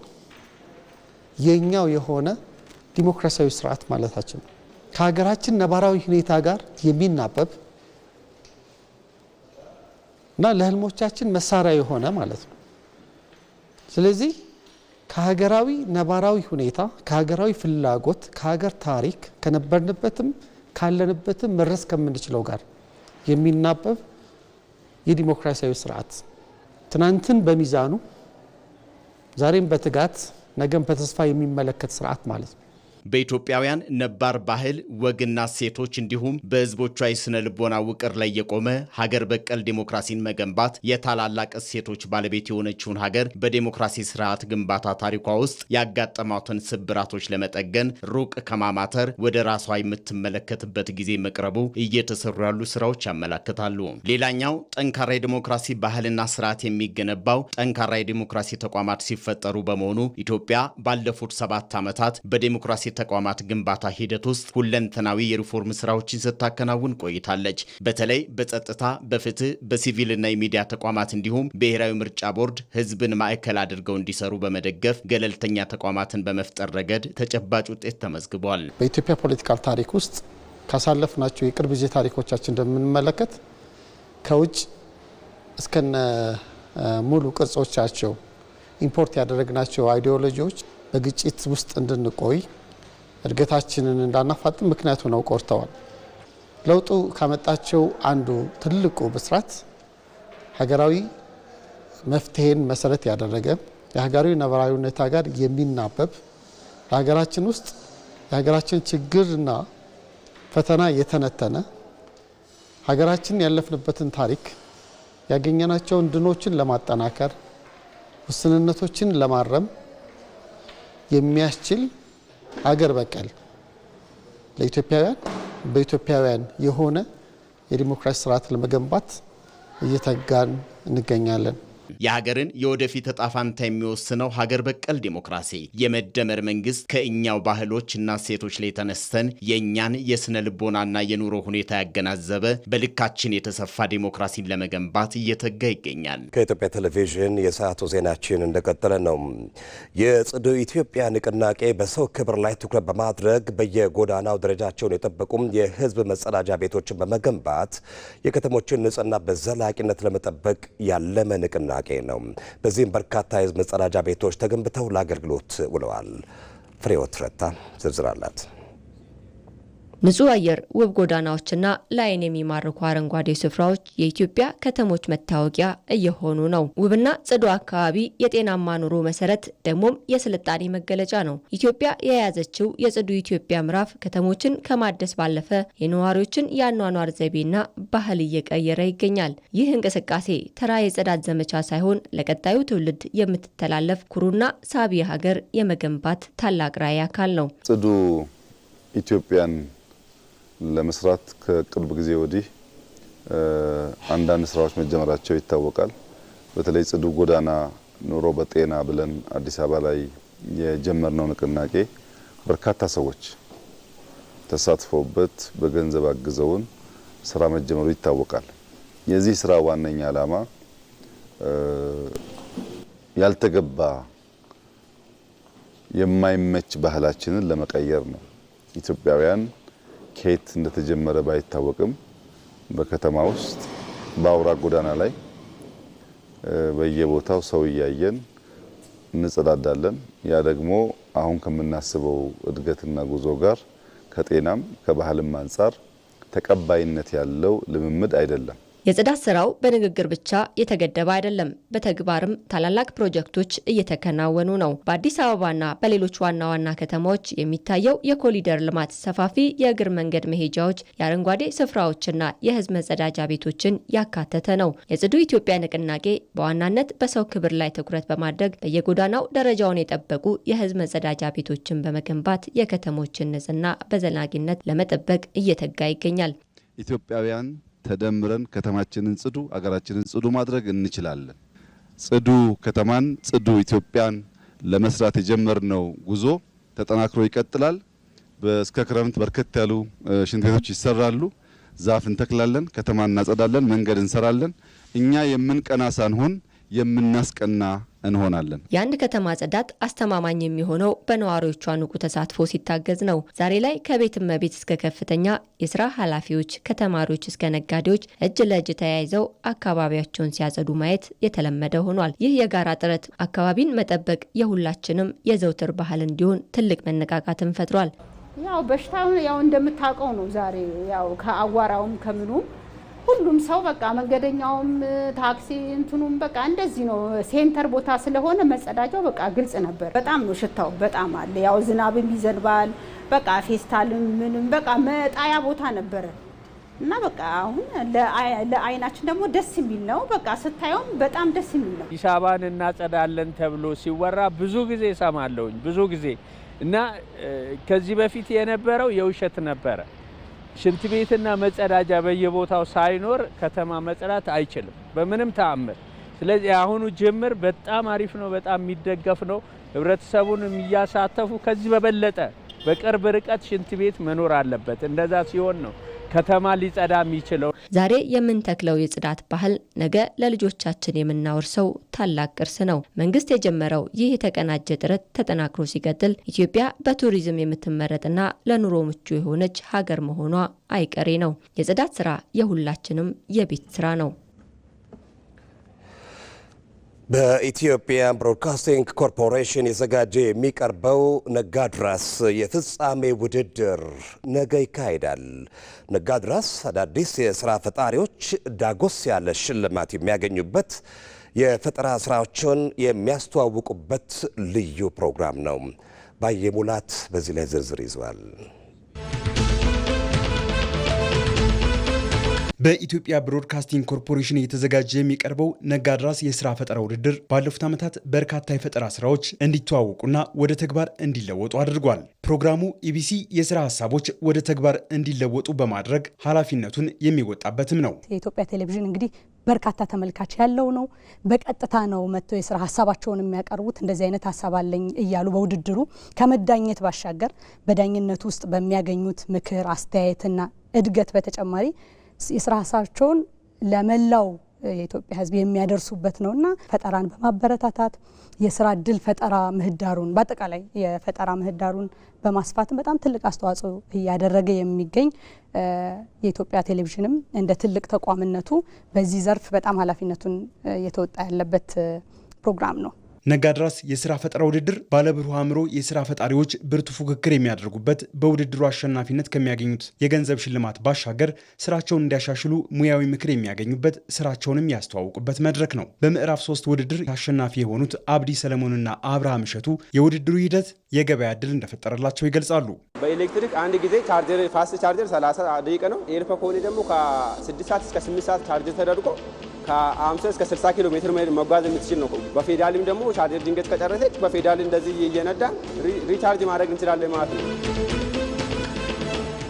የኛው የሆነ ዲሞክራሲያዊ ስርዓት ማለታችን ነው። ከሀገራችን ነባራዊ ሁኔታ ጋር የሚናበብ እና ለህልሞቻችን መሳሪያ የሆነ ማለት ነው። ስለዚህ ከሀገራዊ ነባራዊ ሁኔታ ከሀገራዊ ፍላጎት ከሀገር ታሪክ ከነበርንበትም ካለንበትም መድረስ ከምንችለው ጋር የሚናበብ የዲሞክራሲያዊ ስርዓት ትናንትን በሚዛኑ ዛሬም በትጋት ነገም በተስፋ የሚመለከት ስርዓት ማለት ነው። በኢትዮጵያውያን ነባር ባህል ወግና ሴቶች እንዲሁም በህዝቦቿ የስነ ልቦና ውቅር ላይ የቆመ ሀገር በቀል ዲሞክራሲን መገንባት የታላላቅ እሴቶች ባለቤት የሆነችውን ሀገር በዲሞክራሲ ስርዓት ግንባታ ታሪኳ ውስጥ ያጋጠማትን ስብራቶች ለመጠገን ሩቅ ከማማተር ወደ ራሷ የምትመለከትበት ጊዜ መቅረቡ እየተሰሩ ያሉ ስራዎች ያመለክታሉ። ሌላኛው ጠንካራ የዲሞክራሲ ባህልና ስርዓት የሚገነባው ጠንካራ የዲሞክራሲ ተቋማት ሲፈጠሩ በመሆኑ ኢትዮጵያ ባለፉት 7 ዓመታት በዲሞክራሲ ተቋማት ግንባታ ሂደት ውስጥ ሁለንተናዊ የሪፎርም ስራዎችን ስታከናውን ቆይታለች። በተለይ በጸጥታ፣ በፍትህ፣ በሲቪልና የሚዲያ ተቋማት እንዲሁም ብሔራዊ ምርጫ ቦርድ ህዝብን ማዕከል አድርገው እንዲሰሩ በመደገፍ ገለልተኛ ተቋማትን በመፍጠር ረገድ ተጨባጭ ውጤት ተመዝግቧል። በኢትዮጵያ ፖለቲካል ታሪክ ውስጥ ካሳለፍናቸው የቅርብ ጊዜ ታሪኮቻችን እንደምንመለከት ከውጭ እስከነ ሙሉ ቅርጾቻቸው ኢምፖርት ያደረግናቸው አይዲዮሎጂዎች በግጭት ውስጥ እንድንቆይ እድገታችንን እንዳናፋጥን ምክንያት ሆነው ቆርተዋል። ለውጡ ካመጣቸው አንዱ ትልቁ ብስራት ሀገራዊ መፍትሄን መሰረት ያደረገ የሀገራዊ ነባራዊ ሁኔታ ጋር የሚናበብ በሀገራችን ውስጥ የሀገራችን ችግርና ፈተና የተነተነ ሀገራችን ያለፍንበትን ታሪክ ያገኘናቸውን ድሎችን ለማጠናከር ውስንነቶችን ለማረም የሚያስችል ሀገር በቀል ለኢትዮጵያውያን በኢትዮጵያውያን የሆነ የዲሞክራሲ ስርዓት ለመገንባት እየተጋን እንገኛለን። የሀገርን የወደፊት ዕጣ ፈንታ የሚወስነው ሀገር በቀል ዲሞክራሲ የመደመር መንግስት ከእኛው ባህሎችና ሴቶች ላይ ተነስተን የእኛን የስነ ልቦናና የኑሮ ሁኔታ ያገናዘበ በልካችን የተሰፋ ዲሞክራሲን ለመገንባት እየተጋ ይገኛል። ከኢትዮጵያ ቴሌቪዥን የሰዓቱ ዜናችን እንደቀጠለ ነው። የጽዱ ኢትዮጵያ ንቅናቄ በሰው ክብር ላይ ትኩረት በማድረግ በየጎዳናው ደረጃቸውን የጠበቁም የህዝብ መጸዳጃ ቤቶችን በመገንባት የከተሞችን ንጽህና በዘላቂነት ለመጠበቅ ያለመ ንቅናቄ ነው። በዚህም በርካታ የህዝብ መጸዳጃ ቤቶች ተገንብተው ለአገልግሎት ውለዋል። ፍሬወት ረታ ዝርዝር አላት። ንጹህ አየር፣ ውብ ጎዳናዎችና ለዓይን የሚማርኩ አረንጓዴ ስፍራዎች የኢትዮጵያ ከተሞች መታወቂያ እየሆኑ ነው። ውብና ጽዱ አካባቢ የጤናማ ኑሮ መሰረት ደግሞም የስልጣኔ መገለጫ ነው። ኢትዮጵያ የያዘችው የጽዱ ኢትዮጵያ ምዕራፍ ከተሞችን ከማደስ ባለፈ የነዋሪዎችን የአኗኗር ዘይቤና ባህል እየቀየረ ይገኛል። ይህ እንቅስቃሴ ተራ የጽዳት ዘመቻ ሳይሆን ለቀጣዩ ትውልድ የምትተላለፍ ኩሩና ሳቢ ሀገር የመገንባት ታላቅ ራዕይ አካል ነው። ጽዱ ኢትዮጵያን ለመስራት ከቅርብ ጊዜ ወዲህ አንዳንድ ስራዎች መጀመራቸው ይታወቃል። በተለይ ጽዱ ጎዳና ኑሮ በጤና ብለን አዲስ አበባ ላይ የጀመርነው ንቅናቄ በርካታ ሰዎች ተሳትፈውበት በገንዘብ አግዘውን ስራ መጀመሩ ይታወቃል። የዚህ ስራ ዋነኛ ዓላማ ያልተገባ የማይመች ባህላችንን ለመቀየር ነው። ኢትዮጵያውያን ከየት እንደተጀመረ ባይታወቅም በከተማ ውስጥ በአውራ ጎዳና ላይ በየቦታው ሰው እያየን እንጸዳዳለን። ያ ደግሞ አሁን ከምናስበው እድገትና ጉዞ ጋር ከጤናም ከባህልም አንጻር ተቀባይነት ያለው ልምምድ አይደለም። የጽዳት ስራው በንግግር ብቻ የተገደበ አይደለም። በተግባርም ታላላቅ ፕሮጀክቶች እየተከናወኑ ነው። በአዲስ አበባና በሌሎች ዋና ዋና ከተማዎች የሚታየው የኮሪደር ልማት ሰፋፊ የእግር መንገድ መሄጃዎች፣ የአረንጓዴ ስፍራዎችና የህዝብ መጸዳጃ ቤቶችን ያካተተ ነው። የጽዱ ኢትዮጵያ ንቅናቄ በዋናነት በሰው ክብር ላይ ትኩረት በማድረግ በየጎዳናው ደረጃውን የጠበቁ የህዝብ መጸዳጃ ቤቶችን በመገንባት የከተሞችን ንጽህና በዘላቂነት ለመጠበቅ እየተጋ ይገኛል። ኢትዮጵያውያን ተደምረን ከተማችንን ጽዱ አገራችንን ጽዱ ማድረግ እንችላለን። ጽዱ ከተማን ጽዱ ኢትዮጵያን ለመስራት የጀመርነው ጉዞ ተጠናክሮ ይቀጥላል። እስከ ክረምት በርከት ያሉ ሽንት ቤቶች ይሰራሉ። ዛፍ እንተክላለን፣ ከተማ እናጸዳለን፣ መንገድ እንሰራለን። እኛ የምንቀና ሳንሆን የምናስቀና እንሆናለን። የአንድ ከተማ ጽዳት አስተማማኝ የሚሆነው በነዋሪዎቿ ንቁ ተሳትፎ ሲታገዝ ነው። ዛሬ ላይ ከቤት እመቤት እስከ ከፍተኛ የስራ ኃላፊዎች፣ ከተማሪዎች እስከ ነጋዴዎች እጅ ለእጅ ተያይዘው አካባቢያቸውን ሲያጸዱ ማየት የተለመደ ሆኗል። ይህ የጋራ ጥረት አካባቢን መጠበቅ የሁላችንም የዘውትር ባህል እንዲሆን ትልቅ መነቃቃትን ፈጥሯል። ያው በሽታው ያው እንደምታውቀው ነው። ዛሬ ያው ከአዋራውም ከምኑም ሁሉም ሰው በቃ መንገደኛውም ታክሲ እንትኑም በቃ እንደዚህ ነው። ሴንተር ቦታ ስለሆነ መጸዳጃው በቃ ግልጽ ነበር። በጣም ነው ሽታው በጣም አለ። ያው ዝናብም ይዘንባል በቃ ፌስታልም ምንም በቃ መጣያ ቦታ ነበረ እና በቃ አሁን ለአይናችን ደግሞ ደስ የሚል ነው። በቃ ስታየውም በጣም ደስ የሚል ነው። አዲስ አበባን እናጸዳለን ተብሎ ሲወራ ብዙ ጊዜ ሰማለሁኝ ብዙ ጊዜ እና ከዚህ በፊት የነበረው የውሸት ነበረ። ሽንት ቤትና መጸዳጃ በየቦታው ሳይኖር ከተማ መጽዳት አይችልም በምንም ተአምር። ስለዚህ አሁኑ ጅምር በጣም አሪፍ ነው፣ በጣም የሚደገፍ ነው። ህብረተሰቡን የሚያሳተፉ ከዚህ በበለጠ በቅርብ ርቀት ሽንት ቤት መኖር አለበት። እንደዛ ሲሆን ነው ከተማ ሊጸዳ የሚችለው። ዛሬ የምንተክለው የጽዳት ባህል ነገ ለልጆቻችን የምናወርሰው ታላቅ ቅርስ ነው። መንግስት የጀመረው ይህ የተቀናጀ ጥረት ተጠናክሮ ሲቀጥል ኢትዮጵያ በቱሪዝም የምትመረጥና ለኑሮ ምቹ የሆነች ሀገር መሆኗ አይቀሬ ነው። የጽዳት ስራ የሁላችንም የቤት ስራ ነው። በኢትዮጵያ ብሮድካስቲንግ ኮርፖሬሽን የዘጋጀ የሚቀርበው ነጋድራስ የፍጻሜ ውድድር ነገ ይካሄዳል። ነጋድራስ አዳዲስ የስራ ፈጣሪዎች ዳጎስ ያለ ሽልማት የሚያገኙበት፣ የፈጠራ ስራዎችን የሚያስተዋውቁበት ልዩ ፕሮግራም ነው። ባየሙላት በዚህ ላይ ዝርዝር ይዟል። በኢትዮጵያ ብሮድካስቲንግ ኮርፖሬሽን እየተዘጋጀ የሚቀርበው ነጋድራስ የስራ ፈጠራ ውድድር ባለፉት ዓመታት በርካታ የፈጠራ ስራዎች እንዲተዋወቁና ወደ ተግባር እንዲለወጡ አድርጓል። ፕሮግራሙ ኢቢሲ የስራ ሀሳቦች ወደ ተግባር እንዲለወጡ በማድረግ ኃላፊነቱን የሚወጣበትም ነው። የኢትዮጵያ ቴሌቪዥን እንግዲህ በርካታ ተመልካች ያለው ነው። በቀጥታ ነው መጥተው የስራ ሀሳባቸውን የሚያቀርቡት። እንደዚህ አይነት ሀሳብ አለኝ እያሉ በውድድሩ ከመዳኘት ባሻገር በዳኝነቱ ውስጥ በሚያገኙት ምክር፣ አስተያየትና እድገት በተጨማሪ የስራ ሀሳባቸውን ለመላው የኢትዮጵያ ሕዝብ የሚያደርሱበት ነውና ፈጠራን በማበረታታት የስራ እድል ፈጠራ ምህዳሩን በአጠቃላይ የፈጠራ ምህዳሩን በማስፋትም በጣም ትልቅ አስተዋጽኦ እያደረገ የሚገኝ የኢትዮጵያ ቴሌቪዥንም እንደ ትልቅ ተቋምነቱ በዚህ ዘርፍ በጣም ኃላፊነቱን እየተወጣ ያለበት ፕሮግራም ነው። ነጋድራስ የስራ ፈጠራ ውድድር ባለብሩህ አእምሮ የስራ ፈጣሪዎች ብርቱ ፉክክር የሚያደርጉበት፣ በውድድሩ አሸናፊነት ከሚያገኙት የገንዘብ ሽልማት ባሻገር ስራቸውን እንዲያሻሽሉ ሙያዊ ምክር የሚያገኙበት፣ ስራቸውንም ያስተዋውቁበት መድረክ ነው። በምዕራፍ 3 ውድድር አሸናፊ የሆኑት አብዲ ሰለሞንና አብርሃም እሸቱ የውድድሩ ሂደት የገበያ እድል እንደፈጠረላቸው ይገልጻሉ። በኤሌክትሪክ አንድ ጊዜ ቻርጀር ፋስት ቻርጀር 30 ደቂቃ ነው። ኤርፓ ከሆነ ደግሞ ከ6 ሰዓት እስከ 8 ሰዓት ቻርጀር ተደርጎ ከ50 እስከ 60 ኪሎ ሜትር መጓዝ የምትችል ነው። በፌዳልም ደግሞ ቻርጀር ድንገት ከጨረሰች በፌዳል እንደዚህ እየነዳ ሪቻርጅ ማድረግ እንችላለን ማለት ነው።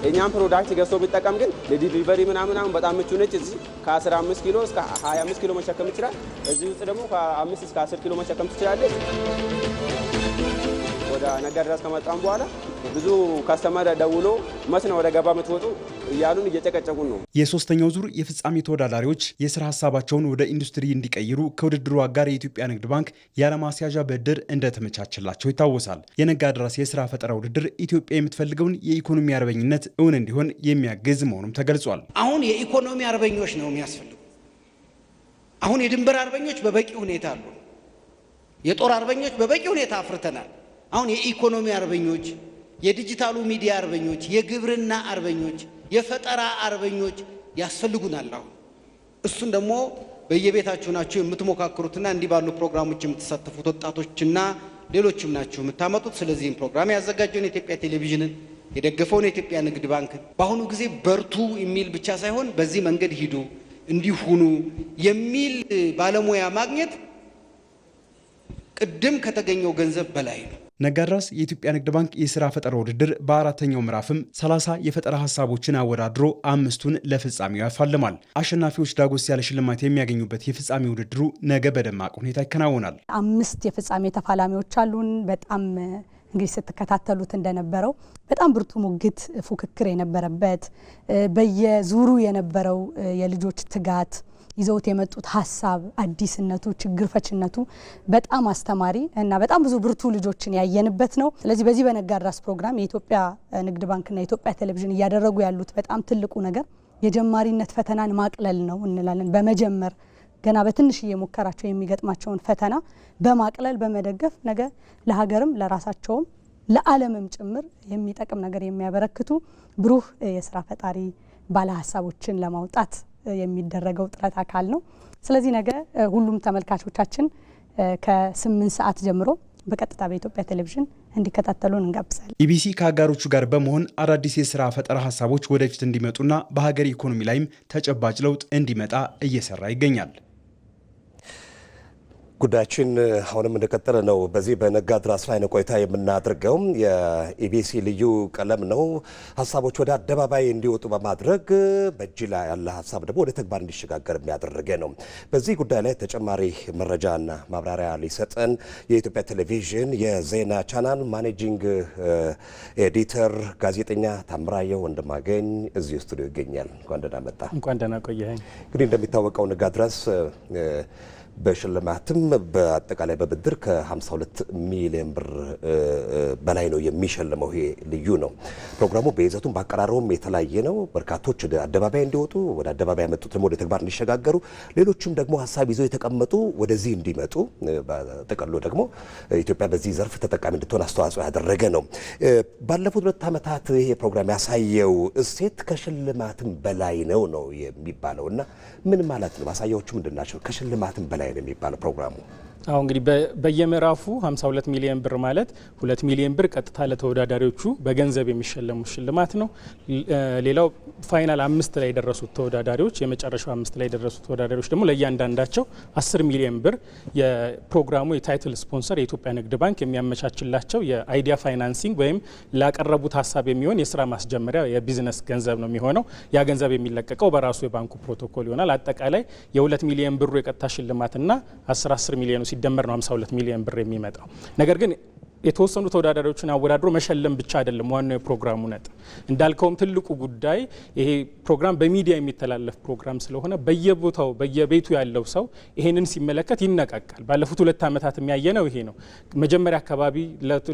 የኛን ፕሮዳክት ገዝቶ ቢጠቀም ግን ለዲሊቨሪ ምናምን በጣም ምቹ ነች። እዚህ ከ15 ኪሎ እስከ 25 ኪሎ መሸከም ይችላል። እዚህ ውስጥ ደግሞ ከ5 እስከ 10 ኪሎ መሸከም ትችላለች። ወደ ነጋ ድረስ ከመጣን በኋላ ብዙ ካስተመር ደውሎ መስነ ወደ ገባ ምትወጡ እያሉን እየጨቀጨቁን ነው። የሶስተኛው ዙር የፍጻሜ ተወዳዳሪዎች የስራ ሀሳባቸውን ወደ ኢንዱስትሪ እንዲቀይሩ ከውድድሩ አጋር የኢትዮጵያ ንግድ ባንክ ያለማስያዣ ብድር እንደተመቻቸላቸው ይታወሳል። የነጋድራስ የስራ ፈጠራ ውድድር ኢትዮጵያ የምትፈልገውን የኢኮኖሚ አርበኝነት እውን እንዲሆን የሚያግዝ መሆኑም ተገልጿል። አሁን የኢኮኖሚ አርበኞች ነው የሚያስፈልጉ። አሁን የድንበር አርበኞች በበቂ ሁኔታ አሉ። የጦር አርበኞች በበቂ ሁኔታ አፍርተናል። አሁን የኢኮኖሚ አርበኞች፣ የዲጂታሉ ሚዲያ አርበኞች፣ የግብርና አርበኞች፣ የፈጠራ አርበኞች ያስፈልጉናል። አሁን እሱን ደግሞ በየቤታችሁ ናችሁ የምትሞካክሩትና እንዲህ ባሉ ፕሮግራሞች የምትሳተፉት ወጣቶችና ሌሎችም ናችሁ የምታመጡት። ስለዚህም ፕሮግራም ያዘጋጀውን የኢትዮጵያ ቴሌቪዥንን የደገፈውን የኢትዮጵያ ንግድ ባንክ በአሁኑ ጊዜ በርቱ የሚል ብቻ ሳይሆን በዚህ መንገድ ሂዱ እንዲሁኑ የሚል ባለሙያ ማግኘት ቅድም ከተገኘው ገንዘብ በላይ ነው። ነጋድራስ የኢትዮጵያ ንግድ ባንክ የስራ ፈጠራ ውድድር በአራተኛው ምዕራፍም 30 የፈጠራ ሀሳቦችን አወዳድሮ 5ቱን ለፍጻሜው ያፋልማል። አሸናፊዎች ዳጎስ ያለ ሽልማት የሚያገኙበት የፍጻሜ ውድድሩ ነገ በደማቅ ሁኔታ ይከናወናል። 5 የፍጻሜ ተፋላሚዎች አሉን። በጣም እንግዲህ ስትከታተሉት እንደነበረው በጣም ብርቱ ሙግት፣ ፉክክር የነበረበት በየዙሩ የነበረው የልጆች ትጋት ይዘውት የመጡት ሀሳብ አዲስነቱ፣ ችግር ፈችነቱ በጣም አስተማሪ እና በጣም ብዙ ብርቱ ልጆችን ያየንበት ነው። ስለዚህ በዚህ በነጋድራስ ፕሮግራም የኢትዮጵያ ንግድ ባንክና የኢትዮጵያ ቴሌቪዥን እያደረጉ ያሉት በጣም ትልቁ ነገር የጀማሪነት ፈተናን ማቅለል ነው እንላለን። በመጀመር ገና በትንሽ እየሞከራቸው የሚገጥማቸውን ፈተና በማቅለል በመደገፍ ነገ ለሀገርም ለራሳቸውም ለዓለምም ጭምር የሚጠቅም ነገር የሚያበረክቱ ብሩህ የስራ ፈጣሪ ባለሀሳቦችን ለማውጣት የሚደረገው ጥረት አካል ነው። ስለዚህ ነገ ሁሉም ተመልካቾቻችን ከ8 ሰዓት ጀምሮ በቀጥታ በኢትዮጵያ ቴሌቪዥን እንዲከታተሉን እንጋብዛለን። ኢቢሲ ከአጋሮቹ ጋር በመሆን አዳዲስ የስራ ፈጠራ ሀሳቦች ወደፊት እንዲመጡና በሀገር ኢኮኖሚ ላይም ተጨባጭ ለውጥ እንዲመጣ እየሰራ ይገኛል። ጉዳያችን አሁንም እንደቀጠለ ነው። በዚህ በነጋድራስ ላይ ነው ቆይታ የምናደርገው። የኢቢሲ ልዩ ቀለም ነው ሀሳቦች ወደ አደባባይ እንዲወጡ በማድረግ በእጅ ላይ ያለ ሀሳብ ደግሞ ወደ ተግባር እንዲሸጋገር የሚያደርገ ነው። በዚህ ጉዳይ ላይ ተጨማሪ መረጃና ማብራሪያ ሊሰጠን የኢትዮጵያ ቴሌቪዥን የዜና ቻናል ማኔጂንግ ኤዲተር ጋዜጠኛ ታምራየሁ ወንድማገኝ እዚህ ስቱዲዮ ይገኛል። እንኳን ደህና መጣ። እንኳን ደህና ቆየኸኝ። እንግዲህ እንደሚታወቀው ነጋድራስ በሽልማትም በአጠቃላይ በብድር ከ52 ሚሊዮን ብር በላይ ነው የሚሸልመው። ይሄ ልዩ ነው። ፕሮግራሙ በይዘቱም በአቀራረቡም የተለያየ ነው። በርካቶች ወደ አደባባይ እንዲወጡ፣ ወደ አደባባይ ያመጡት ደግሞ ወደ ተግባር እንዲሸጋገሩ፣ ሌሎችም ደግሞ ሀሳብ ይዘው የተቀመጡ ወደዚህ እንዲመጡ፣ በጥቅሉ ደግሞ ኢትዮጵያ በዚህ ዘርፍ ተጠቃሚ እንድትሆን አስተዋጽኦ ያደረገ ነው። ባለፉት 2 ዓመታት ይሄ ፕሮግራም ያሳየው እሴት ከሽልማትም በላይ ነው የሚባለው እና ምን ማለት ነው? ማሳያዎቹ ምንድን ናቸው? ከሽልማትም በላይ ነው የሚባለው ፕሮግራሙ። አሁን እንግዲህ በየምዕራፉ 52 ሚሊዮን ብር ማለት 2 ሚሊዮን ብር ቀጥታ ለተወዳዳሪዎቹ በገንዘብ የሚሸለሙ ሽልማት ነው። ሌላው ፋይናል 5 ላይ የደረሱት ተወዳዳሪዎች የመጨረሻው 5 ላይ የደረሱት ተወዳዳሪዎች ደግሞ ለእያንዳንዳቸው 10 ሚሊዮን ብር የፕሮግራሙ የታይትል ስፖንሰር የኢትዮጵያ ንግድ ባንክ የሚያመቻችላቸው የአይዲያ ፋይናንሲንግ ወይም ላቀረቡት ሀሳብ የሚሆን የስራ ማስጀመሪያ የቢዝነስ ገንዘብ ነው የሚሆነው። ያ ገንዘብ የሚለቀቀው በራሱ የባንኩ ፕሮቶኮል ይሆናል። አጠቃላይ የ2 ሚሊዮን ብሩ የቀጥታ ሽልማትና 10 ሚሊዮኑ ሲደመር ነው 52 ሚሊዮን ብር የሚመጣው። ነገር ግን የተወሰኑ ተወዳዳሪዎችን አወዳድሮ መሸለም ብቻ አይደለም ዋናው የፕሮግራሙ ነጥብ። እንዳልከውም ትልቁ ጉዳይ ይሄ ፕሮግራም በሚዲያ የሚተላለፍ ፕሮግራም ስለሆነ በየቦታው በየቤቱ ያለው ሰው ይሄንን ሲመለከት ይነቃቃል። ባለፉት 2 ዓመታት የሚያየነው ይሄ ነው። መጀመሪያ አካባቢ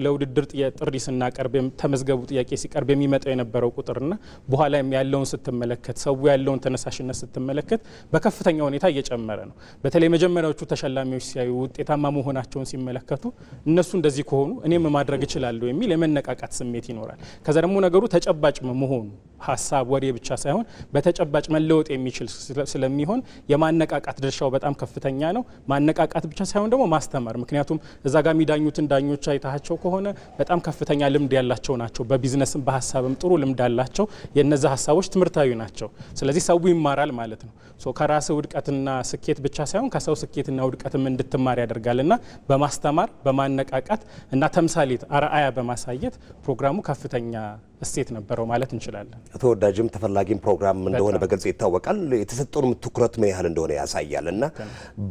ለውድድር ጥሪ ስናቀርብ ተመዝገቡ ጥያቄ ሲቀርብ የሚመጣው የነበረው ቁጥርና በኋላ ያለውን ስትመለከት ሰው ያለውን ተነሳሽነት ስትመለከት በከፍተኛ ሁኔታ እየጨመረ ነው። በተለይ መጀመሪያዎቹ ተሸላሚዎች ሲያዩ ውጤታማ መሆናቸውን ሲመለከቱ እነሱ እንደዚህ ከሆኑ እኔም ማድረግ እችላለሁ የሚል የመነቃቃት ስሜት ይኖራል። ከዛ ደግሞ ነገሩ ተጨባጭ መሆኑ ሀሳብ ወሬ ብቻ ሳይሆን በተጨባጭ መለወጥ የሚችል ስለሚሆን የማነቃቃት ድርሻው በጣም ከፍተኛ ነው። ማነቃቃት ብቻ ሳይሆን ደግሞ ማስተማር። ምክንያቱም እዛ ጋር የሚዳኙትን ዳኞች አይታቸው ከሆነ በጣም ከፍተኛ ልምድ ያላቸው ናቸው። በቢዝነስም በሀሳብም ጥሩ ልምድ አላቸው። የነዛ ሀሳቦች ትምህርታዊ ናቸው። ስለዚህ ሰው ይማራል ማለት ነው። ከራስ ውድቀትና ስኬት ብቻ ሳይሆን ከሰው ስኬትና ውድቀትም እንድትማር ያደርጋልና በማስተማር በማነቃቃት እና ተምሳሌት አርአያ በማሳየት ፕሮግራሙ ከፍተኛ እሴት ነበረው ማለት እንችላለን። ተወዳጅም ተፈላጊም ፕሮግራም እንደሆነ በግልጽ ይታወቃል። የተሰጠውን ትኩረት ምን ያህል እንደሆነ ያሳያል። እና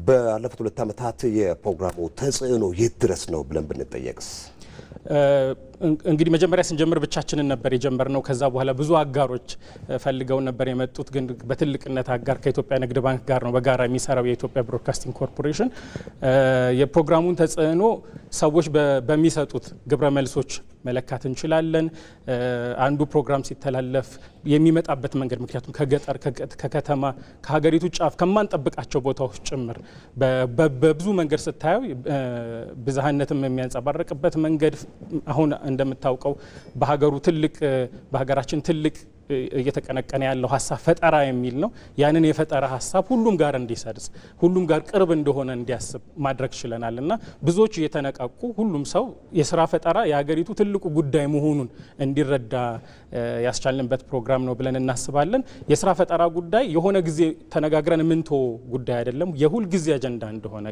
ባለፉት 2 ዓመታት የፕሮግራሙ ተጽዕኖ የት ድረስ ነው ብለን ብንጠየቅስ? እንግዲህ መጀመሪያ ስንጀምር ብቻችንን ነበር የጀመርነው። ከዛ በኋላ ብዙ አጋሮች ፈልገው ነበር የመጡት። ግን በትልቅነት አጋር ከኢትዮጵያ ንግድ ባንክ ጋር ነው በጋራ የሚሰራው የኢትዮጵያ ብሮድካስቲንግ ኮርፖሬሽን። የፕሮግራሙን ተጽዕኖ ሰዎች በሚሰጡት ግብረ መልሶች መለካት እንችላለን። አንዱ ፕሮግራም ሲተላለፍ የሚመጣበት መንገድ ምክንያቱም ከገጠር ከከተማ ከሀገሪቱ ጫፍ ከማንጠብቃቸው ቦታዎች ጭምር በብዙ መንገድ ስታየው ብዝሃነትም የሚያንጸባረቅበት መንገድ አሁን እንደምታውቀው በሀገራችን ትልቅ እየተቀነቀነ ያለው ሀሳብ ፈጠራ የሚል ነው። ያንን የፈጠራ ሀሳብ ሁሉም ጋር እንዲሰርጽ ሁሉም ጋር ቅርብ እንደሆነ እንዲያስብ ማድረግ ችለናል እና ብዙዎች እየተነቃቁ ሁሉም ሰው የስራ ፈጠራ የሀገሪቱ ትልቁ ጉዳይ መሆኑን እንዲረዳ ያስቻልንበት ፕሮግራም ነው ብለን እናስባለን። የስራ ፈጠራ ጉዳይ የሆነ ጊዜ ተነጋግረን ምንቶ ጉዳይ አይደለም፣ የሁል ጊዜ አጀንዳ እንደሆነ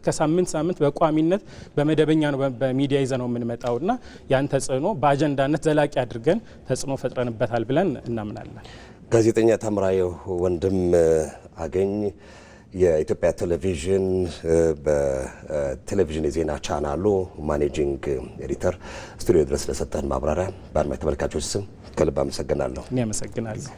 ከሳምንት በቋሚነት በመደበኛ ነው በሚዲያ ይዘነው የምንመጣውና ያን ተጽዕኖ በአጀንዳነት ዘላቂ አድርገን ተጽዕኖ ፈጥረንበታል ብለን እናምናለን። ጋዜጠኛ ታምራየሁ ወንድም አገኝ የኢትዮጵያ ቴሌቪዥን በቴሌቪዥን የዜና ቻናሉ ማኔጂንግ ኤዲተር ስቱዲዮ ድረስ ለሰጠን ማብራሪያ በአድማጭ ተመልካቾች ስም ከልብ አመሰግናለሁ። እኔ አመሰግናለሁ።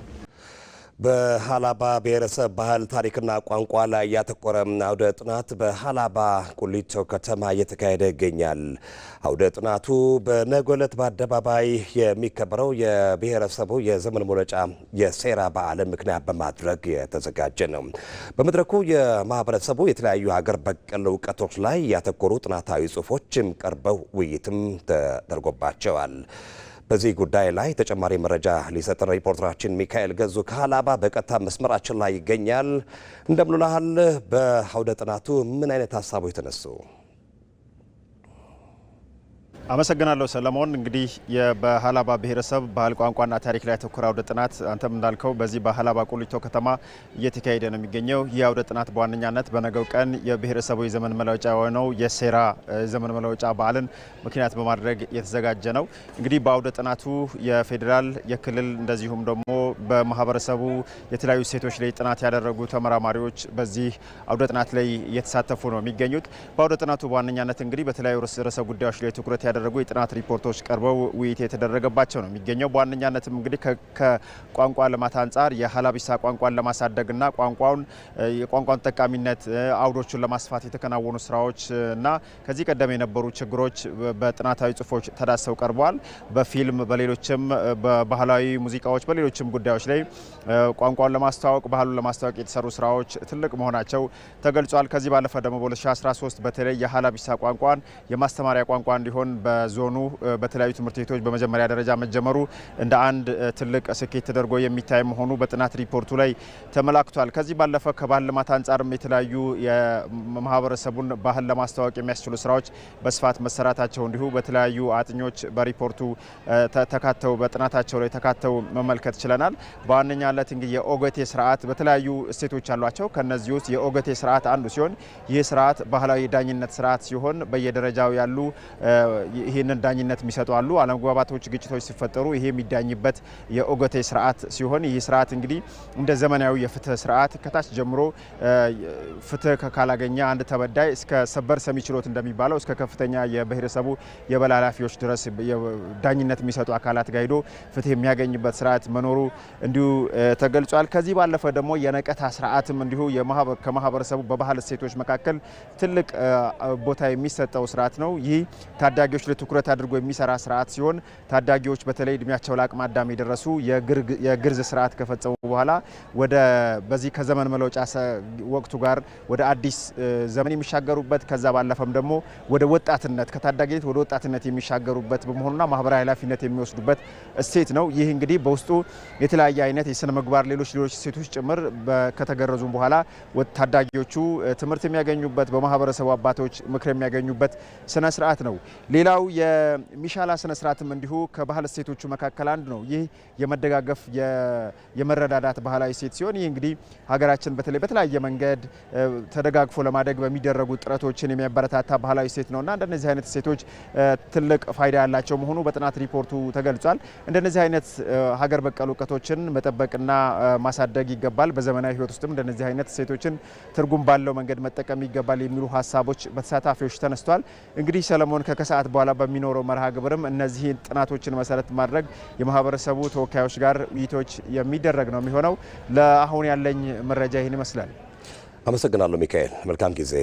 በሀላባ ብሔረሰብ ባህል ታሪክና ቋንቋ ላይ ያተኮረ አውደ ጥናት በሀላባ ቁሊቶ ከተማ እየተካሄደ ይገኛል። አውደ ጥናቱ በነገው ዕለት በአደባባይ የሚከበረው የብሔረሰቡ የዘመን መለወጫ የሴራ በዓልን ምክንያት በማድረግ የተዘጋጀ ነው። በመድረኩ የማህበረሰቡ የተለያዩ ሀገር በቀል እውቀቶች ላይ ያተኮሩ ጥናታዊ ጽሑፎችም ቀርበው ውይይትም ተደርጎባቸዋል። በዚህ ጉዳይ ላይ ተጨማሪ መረጃ ሊሰጠን ሪፖርተራችን ሚካኤል ገዙ ከሀላባ በቀጥታ መስመራችን ላይ ይገኛል። እንደምንላል በአውደ ጥናቱ ምን አይነት ሀሳቦች ተነሱ? አመሰግናለሁ ሰለሞን። እንግዲህ በሀላባ ብሔረሰብ ባህል ቋንቋና ታሪክ ላይ ያተኮረ አውደ ጥናት አንተም እንዳልከው በዚህ በሀላባ ቁሊቶ ከተማ እየተካሄደ ነው የሚገኘው። ይህ አውደ ጥናት በዋነኛነት በነገው ቀን የብሔረሰቡ የዘመን መለወጫ የሆነው የሴራ ዘመን መለወጫ በዓልን ምክንያት በማድረግ የተዘጋጀ ነው። እንግዲህ በአውደ ጥናቱ የፌዴራል የክልል እንደዚሁም ደግሞ በማህበረሰቡ የተለያዩ ሴቶች ላይ ጥናት ያደረጉ ተመራማሪዎች በዚህ አውደ ጥናት ላይ እየተሳተፉ ነው የሚገኙት። በአውደ ጥናቱ በዋነኛነት እንግዲህ በተለያዩ ርዕሰ ጉዳዮች ላይ ትኩረት ያደረጉ የጥናት ሪፖርቶች ቀርበው ውይይት የተደረገባቸው ነው የሚገኘው። በዋነኛነትም እንግዲህ ከቋንቋ ልማት አንጻር የሀላቢሳ ቋንቋን ለማሳደግና የቋንቋን ተጠቃሚነት አውዶቹን ለማስፋት የተከናወኑ ስራዎች እና ከዚህ ቀደም የነበሩ ችግሮች በጥናታዊ ጽሑፎች ተዳሰው ቀርበዋል። በፊልም በሌሎችም በባህላዊ ሙዚቃዎች በሌሎችም ጉዳዮች ላይ ቋንቋውን ለማስተዋወቅ ባህሉን ለማስተዋወቅ የተሰሩ ስራዎች ትልቅ መሆናቸው ተገልጿል። ከዚህ ባለፈ ደግሞ በ2013 በተለይ የሀላቢሳ ቋንቋን የማስተማሪያ ቋንቋ እንዲሆን በዞኑ በተለያዩ ትምህርት ቤቶች በመጀመሪያ ደረጃ መጀመሩ እንደ አንድ ትልቅ ስኬት ተደርጎ የሚታይ መሆኑ በጥናት ሪፖርቱ ላይ ተመላክቷል። ከዚህ ባለፈ ከባህል ልማት አንጻርም የተለያዩ የማህበረሰቡን ባህል ለማስተዋወቅ የሚያስችሉ ስራዎች በስፋት መሰራታቸው እንዲሁ በተለያዩ አጥኞች በሪፖርቱ ተካተው በጥናታቸው ላይ ተካተው መመልከት ችለናል። በዋነኛነት እንግዲህ የኦገቴ ስርዓት በተለያዩ እሴቶች አሏቸው። ከነዚህ ውስጥ የኦገቴ ስርዓት አንዱ ሲሆን ይህ ስርዓት ባህላዊ ዳኝነት ስርዓት ሲሆን በየደረጃው ያሉ ይህንን ዳኝነት የሚሰጡ አሉ። አለመግባባቶች፣ ግጭቶች ሲፈጠሩ ይሄ የሚዳኝበት የኦገቴ ስርዓት ሲሆን ይህ ስርዓት እንግዲህ እንደ ዘመናዊ የፍትህ ስርዓት ከታች ጀምሮ ፍትህ ካላገኘ አንድ ተበዳይ እስከ ሰበር ሰሚ ችሎት እንደሚባለው እስከ ከፍተኛ የብሔረሰቡ የበላይ ኃላፊዎች ድረስ ዳኝነት የሚሰጡ አካላት ጋር ሄዶ ፍትህ የሚያገኝበት ስርዓት መኖሩ እንዲሁ ተገልጿል። ከዚህ ባለፈ ደግሞ የነቀታ ስርዓትም እንዲሁ ከማህበረሰቡ በባህል እሴቶች መካከል ትልቅ ቦታ የሚሰጠው ስርዓት ነው። ይህ ታዳጊዎች ላይ ትኩረት አድርጎ የሚሰራ ስርዓት ሲሆን ታዳጊዎች በተለይ እድሜያቸው ለአቅመ አዳም የደረሱ የግርዝ ስርዓት ከፈጸሙ በኋላ በዚህ ከዘመን መለወጫ ወቅቱ ጋር ወደ አዲስ ዘመን የሚሻገሩበት ከዛ ባለፈም ደግሞ ወደ ወጣትነት ከታዳጊነት ወደ ወጣትነት የሚሻገሩበት በመሆኑና ማህበራዊ ኃላፊነት የሚወስዱበት እሴት ነው። ይህ እንግዲህ በውስጡ የተለያየ አይነት የስነ ምግባር ሌሎች እሴቶች ጭምር ከተገረዙ በኋላ ታዳጊዎቹ ትምህርት የሚያገኙበት በማህበረሰቡ አባቶች ምክር የሚያገኙበት ስነ ስርዓት ነው። ሌላ ሌላው የሚሻላ ስነ ስርዓትም እንዲሁ ከባህል እሴቶቹ መካከል አንዱ ነው። ይህ የመደጋገፍ የመረዳዳት ባህላዊ እሴት ሲሆን ይህ እንግዲህ ሀገራችን በተለይ በተለያየ መንገድ ተደጋግፎ ለማደግ በሚደረጉ ጥረቶችን የሚያበረታታ ባህላዊ እሴት ነውና እንደነዚህ አይነት እሴቶች ትልቅ ፋይዳ ያላቸው መሆኑ በጥናት ሪፖርቱ ተገልጿል። እንደነዚህ አይነት ሀገር በቀል እውቀቶችን መጠበቅና ማሳደግ ይገባል። በዘመናዊ ህይወት ውስጥም እንደነዚህ አይነት እሴቶችን ትርጉም ባለው መንገድ መጠቀም ይገባል የሚሉ ሀሳቦች በተሳታፊዎች ተነስተዋል። እንግዲህ ሰለሞን ከሰዓት በኋላ በሚኖረው መርሃ ግብርም እነዚህ ጥናቶችን መሰረት ማድረግ የማህበረሰቡ ተወካዮች ጋር ውይይቶች የሚደረግ ነው የሚሆነው። ለአሁን ያለኝ መረጃ ይህን ይመስላል። አመሰግናለሁ ሚካኤል፣ መልካም ጊዜ።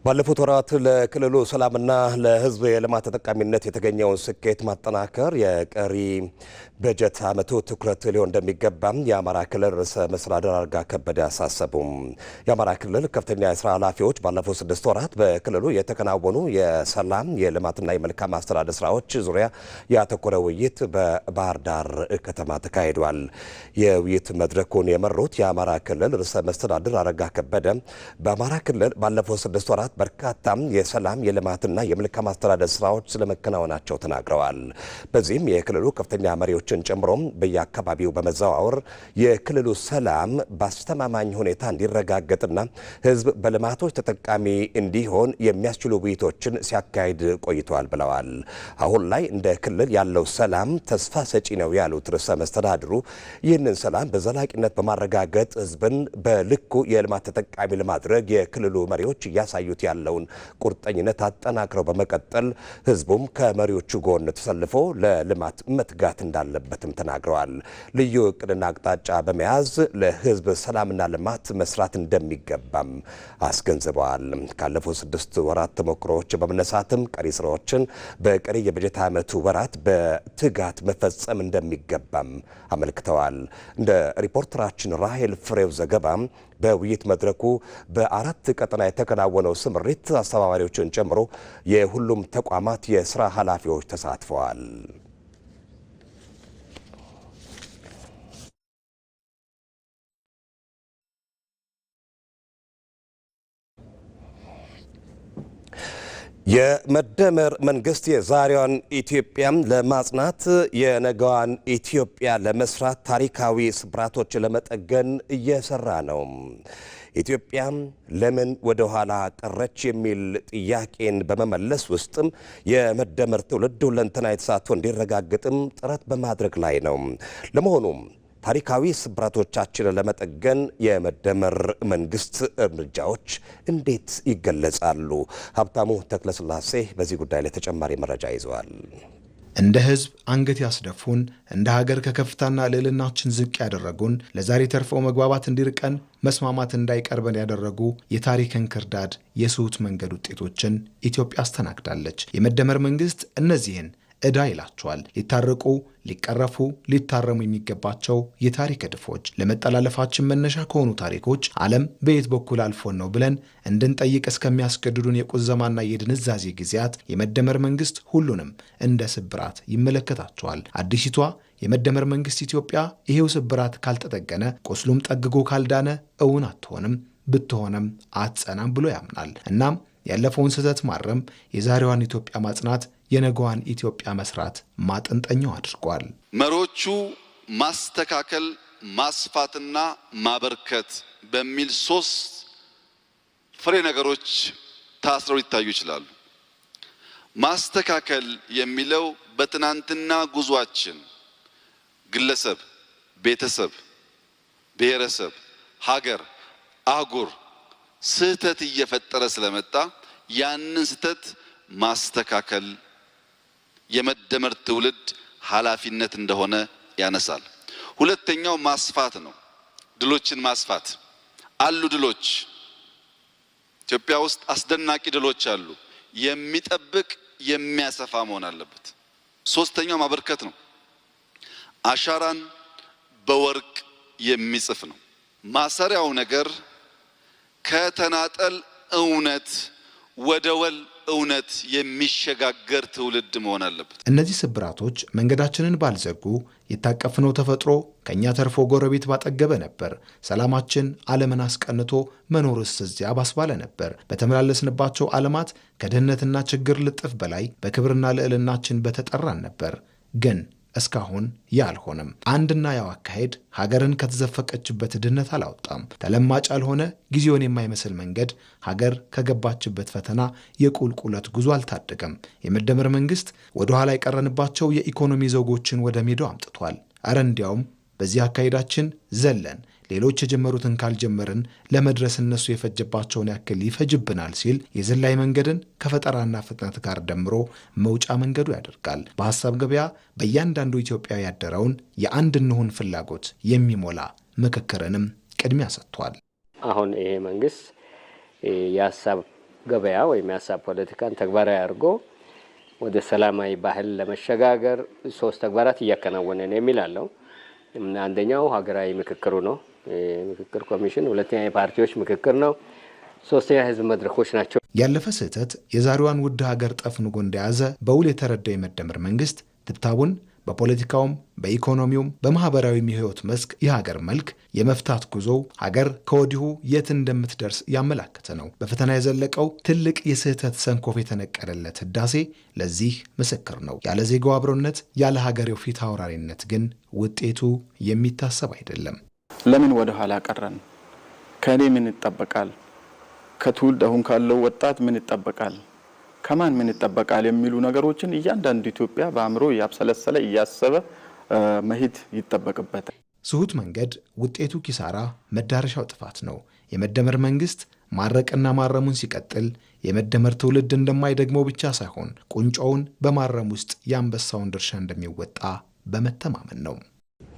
ባለፉት ወራት ለክልሉ ሰላምና ለህዝብ የልማት ተጠቃሚነት የተገኘውን ስኬት ማጠናከር የቀሪ በጀት ዓመቱ ትኩረት ሊሆን እንደሚገባም የአማራ ክልል ርዕሰ መስተዳድር አረጋ ከበደ አሳሰቡም። የአማራ ክልል ከፍተኛ የስራ ኃላፊዎች ባለፉት 6 ወራት በክልሉ የተከናወኑ የሰላም የልማትና የመልካም አስተዳደር ስራዎች ዙሪያ ያተኮረ ውይይት በባህር ዳር ከተማ ተካሂዷል። የውይይት መድረኩን የመሩት የአማራ ክልል ርዕሰ መስተዳድር አረጋ ከበደ በአማራ ክልል ባለፉት 6 ወራት በርካታ የሰላም የልማትና የመልካም አስተዳደር ስራዎች ስለመከናወናቸው ተናግረዋል። በዚህም የክልሉ ከፍተኛ መሪዎችን ጨምሮም በየአካባቢው በመዘዋወር የክልሉ ሰላም በአስተማማኝ ሁኔታ እንዲረጋገጥና ህዝብ በልማቶች ተጠቃሚ እንዲሆን የሚያስችሉ ውይይቶችን ሲያካሂድ ቆይተዋል ብለዋል። አሁን ላይ እንደ ክልል ያለው ሰላም ተስፋ ሰጪ ነው ያሉት ርዕሰ መስተዳድሩ ይህንን ሰላም በዘላቂነት በማረጋገጥ ህዝብን በልኩ የልማት ተጠቃሚ ለማድረግ የክልሉ መሪዎች እያሳዩት ያለውን ቁርጠኝነት አጠናክረው በመቀጠል ህዝቡም ከመሪዎቹ ጎን ተሰልፎ ለልማት መትጋት እንዳለበትም ተናግረዋል። ልዩ እቅድና አቅጣጫ በመያዝ ለህዝብ ሰላምና ልማት መስራት እንደሚገባም አስገንዝበዋል። ካለፉት 6 ወራት ተሞክሮዎች በመነሳትም ቀሪ ስራዎችን በቀሪ የበጀት ዓመቱ ወራት በትጋት መፈጸም እንደሚገባም አመልክተዋል። እንደ ሪፖርተራችን ራሄል ፍሬው ዘገባ በውይይት መድረኩ በ4 ቀጠና የተከናወነው ስምሪት አስተባባሪዎችን ጨምሮ የሁሉም ተቋማት የስራ ኃላፊዎች ተሳትፈዋል። የመደመር መንግስት የዛሬዋን ኢትዮጵያን ለማጽናት የነገዋን ኢትዮጵያ ለመስራት ታሪካዊ ስብራቶች ለመጠገን እየሰራ ነው። ኢትዮጵያ ለምን ወደ ኋላ ቀረች የሚል ጥያቄን በመመለስ ውስጥም የመደመር ትውልድ ሁለንተናዊ ተሳትፎ እንዲረጋገጥም ጥረት በማድረግ ላይ ነው። ለመሆኑም ታሪካዊ ስብራቶቻችንን ለመጠገን የመደመር መንግስት እርምጃዎች እንዴት ይገለጻሉ? ሀብታሙ ተክለስላሴ በዚህ ጉዳይ ላይ ተጨማሪ መረጃ ይዘዋል። እንደ ህዝብ አንገት ያስደፉን፣ እንደ ሀገር ከከፍታና ልዕልናችን ዝቅ ያደረጉን፣ ለዛሬ ተርፈው መግባባት እንዲርቀን መስማማት እንዳይቀርበን ያደረጉ የታሪክ እንክርዳድ የስሁት መንገድ ውጤቶችን ኢትዮጵያ አስተናግዳለች። የመደመር መንግስት እነዚህን ዕዳ ይላቸዋል። ሊታረቁ፣ ሊቀረፉ፣ ሊታረሙ የሚገባቸው የታሪክ እድፎች፣ ለመጠላለፋችን መነሻ ከሆኑ ታሪኮች ዓለም በየት በኩል አልፎን ነው ብለን እንድንጠይቅ እስከሚያስገድዱን የቁዘማና የድንዛዜ ጊዜያት የመደመር መንግስት ሁሉንም እንደ ስብራት ይመለከታቸዋል። አዲሲቷ የመደመር መንግስት ኢትዮጵያ ይሄው ስብራት ካልተጠገነ፣ ቁስሉም ጠግጎ ካልዳነ እውን አትሆንም፣ ብትሆንም አትጸናም ብሎ ያምናል። እናም ያለፈውን ስህተት ማረም፣ የዛሬዋን ኢትዮጵያ ማጽናት፣ የነገዋን ኢትዮጵያ መስራት ማጠንጠኛው አድርጓል። መሪዎቹ ማስተካከል፣ ማስፋትና ማበርከት በሚል 3 ፍሬ ነገሮች ታስረው ሊታዩ ይችላሉ። ማስተካከል የሚለው በትናንትና ጉዟችን ግለሰብ፣ ቤተሰብ፣ ብሔረሰብ፣ ሀገር፣ አህጉር ስህተት እየፈጠረ ስለመጣ ያንን ስህተት ማስተካከል የመደመር ትውልድ ኃላፊነት እንደሆነ ያነሳል። ሁለተኛው ማስፋት ነው። ድሎችን ማስፋት አሉ። ድሎች ኢትዮጵያ ውስጥ አስደናቂ ድሎች አሉ። የሚጠብቅ የሚያሰፋ መሆን አለበት። ሶስተኛው ማበርከት ነው። አሻራን በወርቅ የሚጽፍ ነው። ማሰሪያው ነገር ከተናጠል እውነት ወደ ወል እውነት የሚሸጋገር ትውልድ መሆን አለበት። እነዚህ ስብራቶች መንገዳችንን ባልዘጉ የታቀፍነው ተፈጥሮ ከኛ ተርፎ ጎረቤት ባጠገበ ነበር። ሰላማችን ዓለምን አስቀንቶ መኖርስ እዚያ ባስባለ ነበር። በተመላለስንባቸው ዓለማት ከድህነትና ችግር ልጥፍ በላይ በክብርና ልዕልናችን በተጠራን ነበር። ግን እስካሁን ያልሆነም አንድና ያው አካሄድ ሀገርን ከተዘፈቀችበት ድህነት አላወጣም። ተለማጭ ያልሆነ ጊዜውን የማይመስል መንገድ ሀገር ከገባችበት ፈተና የቁልቁለት ጉዞ አልታደገም። የመደመር መንግስት ወደ ኋላ የቀረንባቸው የኢኮኖሚ ዘውጎችን ወደ ሜዳው አምጥቷል። አረ እንዲያውም በዚህ አካሄዳችን ዘለን ሌሎች የጀመሩትን ካልጀመርን ለመድረስ እነሱ የፈጀባቸውን ያክል ይፈጅብናል ሲል የዝላይ መንገድን ከፈጠራና ፍጥነት ጋር ደምሮ መውጫ መንገዱ ያደርጋል። በሐሳብ ገበያ በእያንዳንዱ ኢትዮጵያዊ ያደረውን የአንድ እንሁን ፍላጎት የሚሞላ ምክክርንም ቅድሚያ ሰጥቷል። አሁን ይሄ መንግስት የሐሳብ ገበያ ወይም የሐሳብ ፖለቲካን ተግባራዊ አድርጎ ወደ ሰላማዊ ባህል ለመሸጋገር 3 ተግባራት እያከናወነ ነው የሚላለው። አንደኛው ሀገራዊ ምክክሩ ነው፣ ምክክር ኮሚሽን። ሁለተኛ የፓርቲዎች ምክክር ነው። ሶስተኛ የህዝብ መድረኮች ናቸው። ያለፈ ስህተት የዛሬዋን ውድ ሀገር ጠፍንጎ እንደያዘ በውል የተረዳው የመደመር መንግስት ትብታቡን በፖለቲካውም በኢኮኖሚውም በማህበራዊ ህይወት መስክ የሀገር መልክ የመፍታት ጉዞው ሀገር ከወዲሁ የት እንደምትደርስ ያመላከተ ነው። በፈተና የዘለቀው ትልቅ የስህተት ሰንኮፍ የተነቀለለት ህዳሴ ለዚህ ምስክር ነው። ያለ ዜጋው አብሮነት፣ ያለ ሀገሬው ፊት አውራሪነት ግን ውጤቱ የሚታሰብ አይደለም። ለምን ወደ ኋላ ቀረን? ከኔ ምን ይጠበቃል? ከትውልድ አሁን ካለው ወጣት ምን ይጠበቃል? ከማን ምን ይጠበቃል? የሚሉ ነገሮችን እያንዳንዱ ኢትዮጵያ በአእምሮ ያብሰለሰለ እያሰበ መሄድ ይጠበቅበታል። ስሁት መንገድ ውጤቱ ኪሳራ፣ መዳረሻው ጥፋት ነው። የመደመር መንግስት ማረቅና ማረሙን ሲቀጥል የመደመር ትውልድ እንደማይደግመው ብቻ ሳይሆን ቁንጮውን በማረም ውስጥ የአንበሳውን ድርሻ እንደሚወጣ በመተማመን ነው።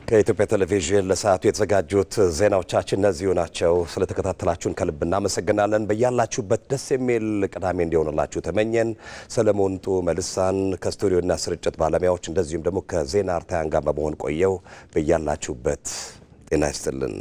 ከኢትዮጵያ ቴሌቪዥን ለሰዓቱ የተዘጋጁት ዜናዎቻችን እነዚሁ ናቸው። ስለተከታተላችሁን ከልብ እናመሰግናለን። በያላችሁበት ደስ የሚል ቅዳሜ እንዲሆንላችሁ ተመኘን። ሰለሞን መልሳን ከስቱዲዮና ስርጭት ባለሙያዎች እንደዚሁም ደግሞ ከዜና አርታያን ጋር በመሆን ቆየው። በያላችሁበት ጤና ይስጥልን።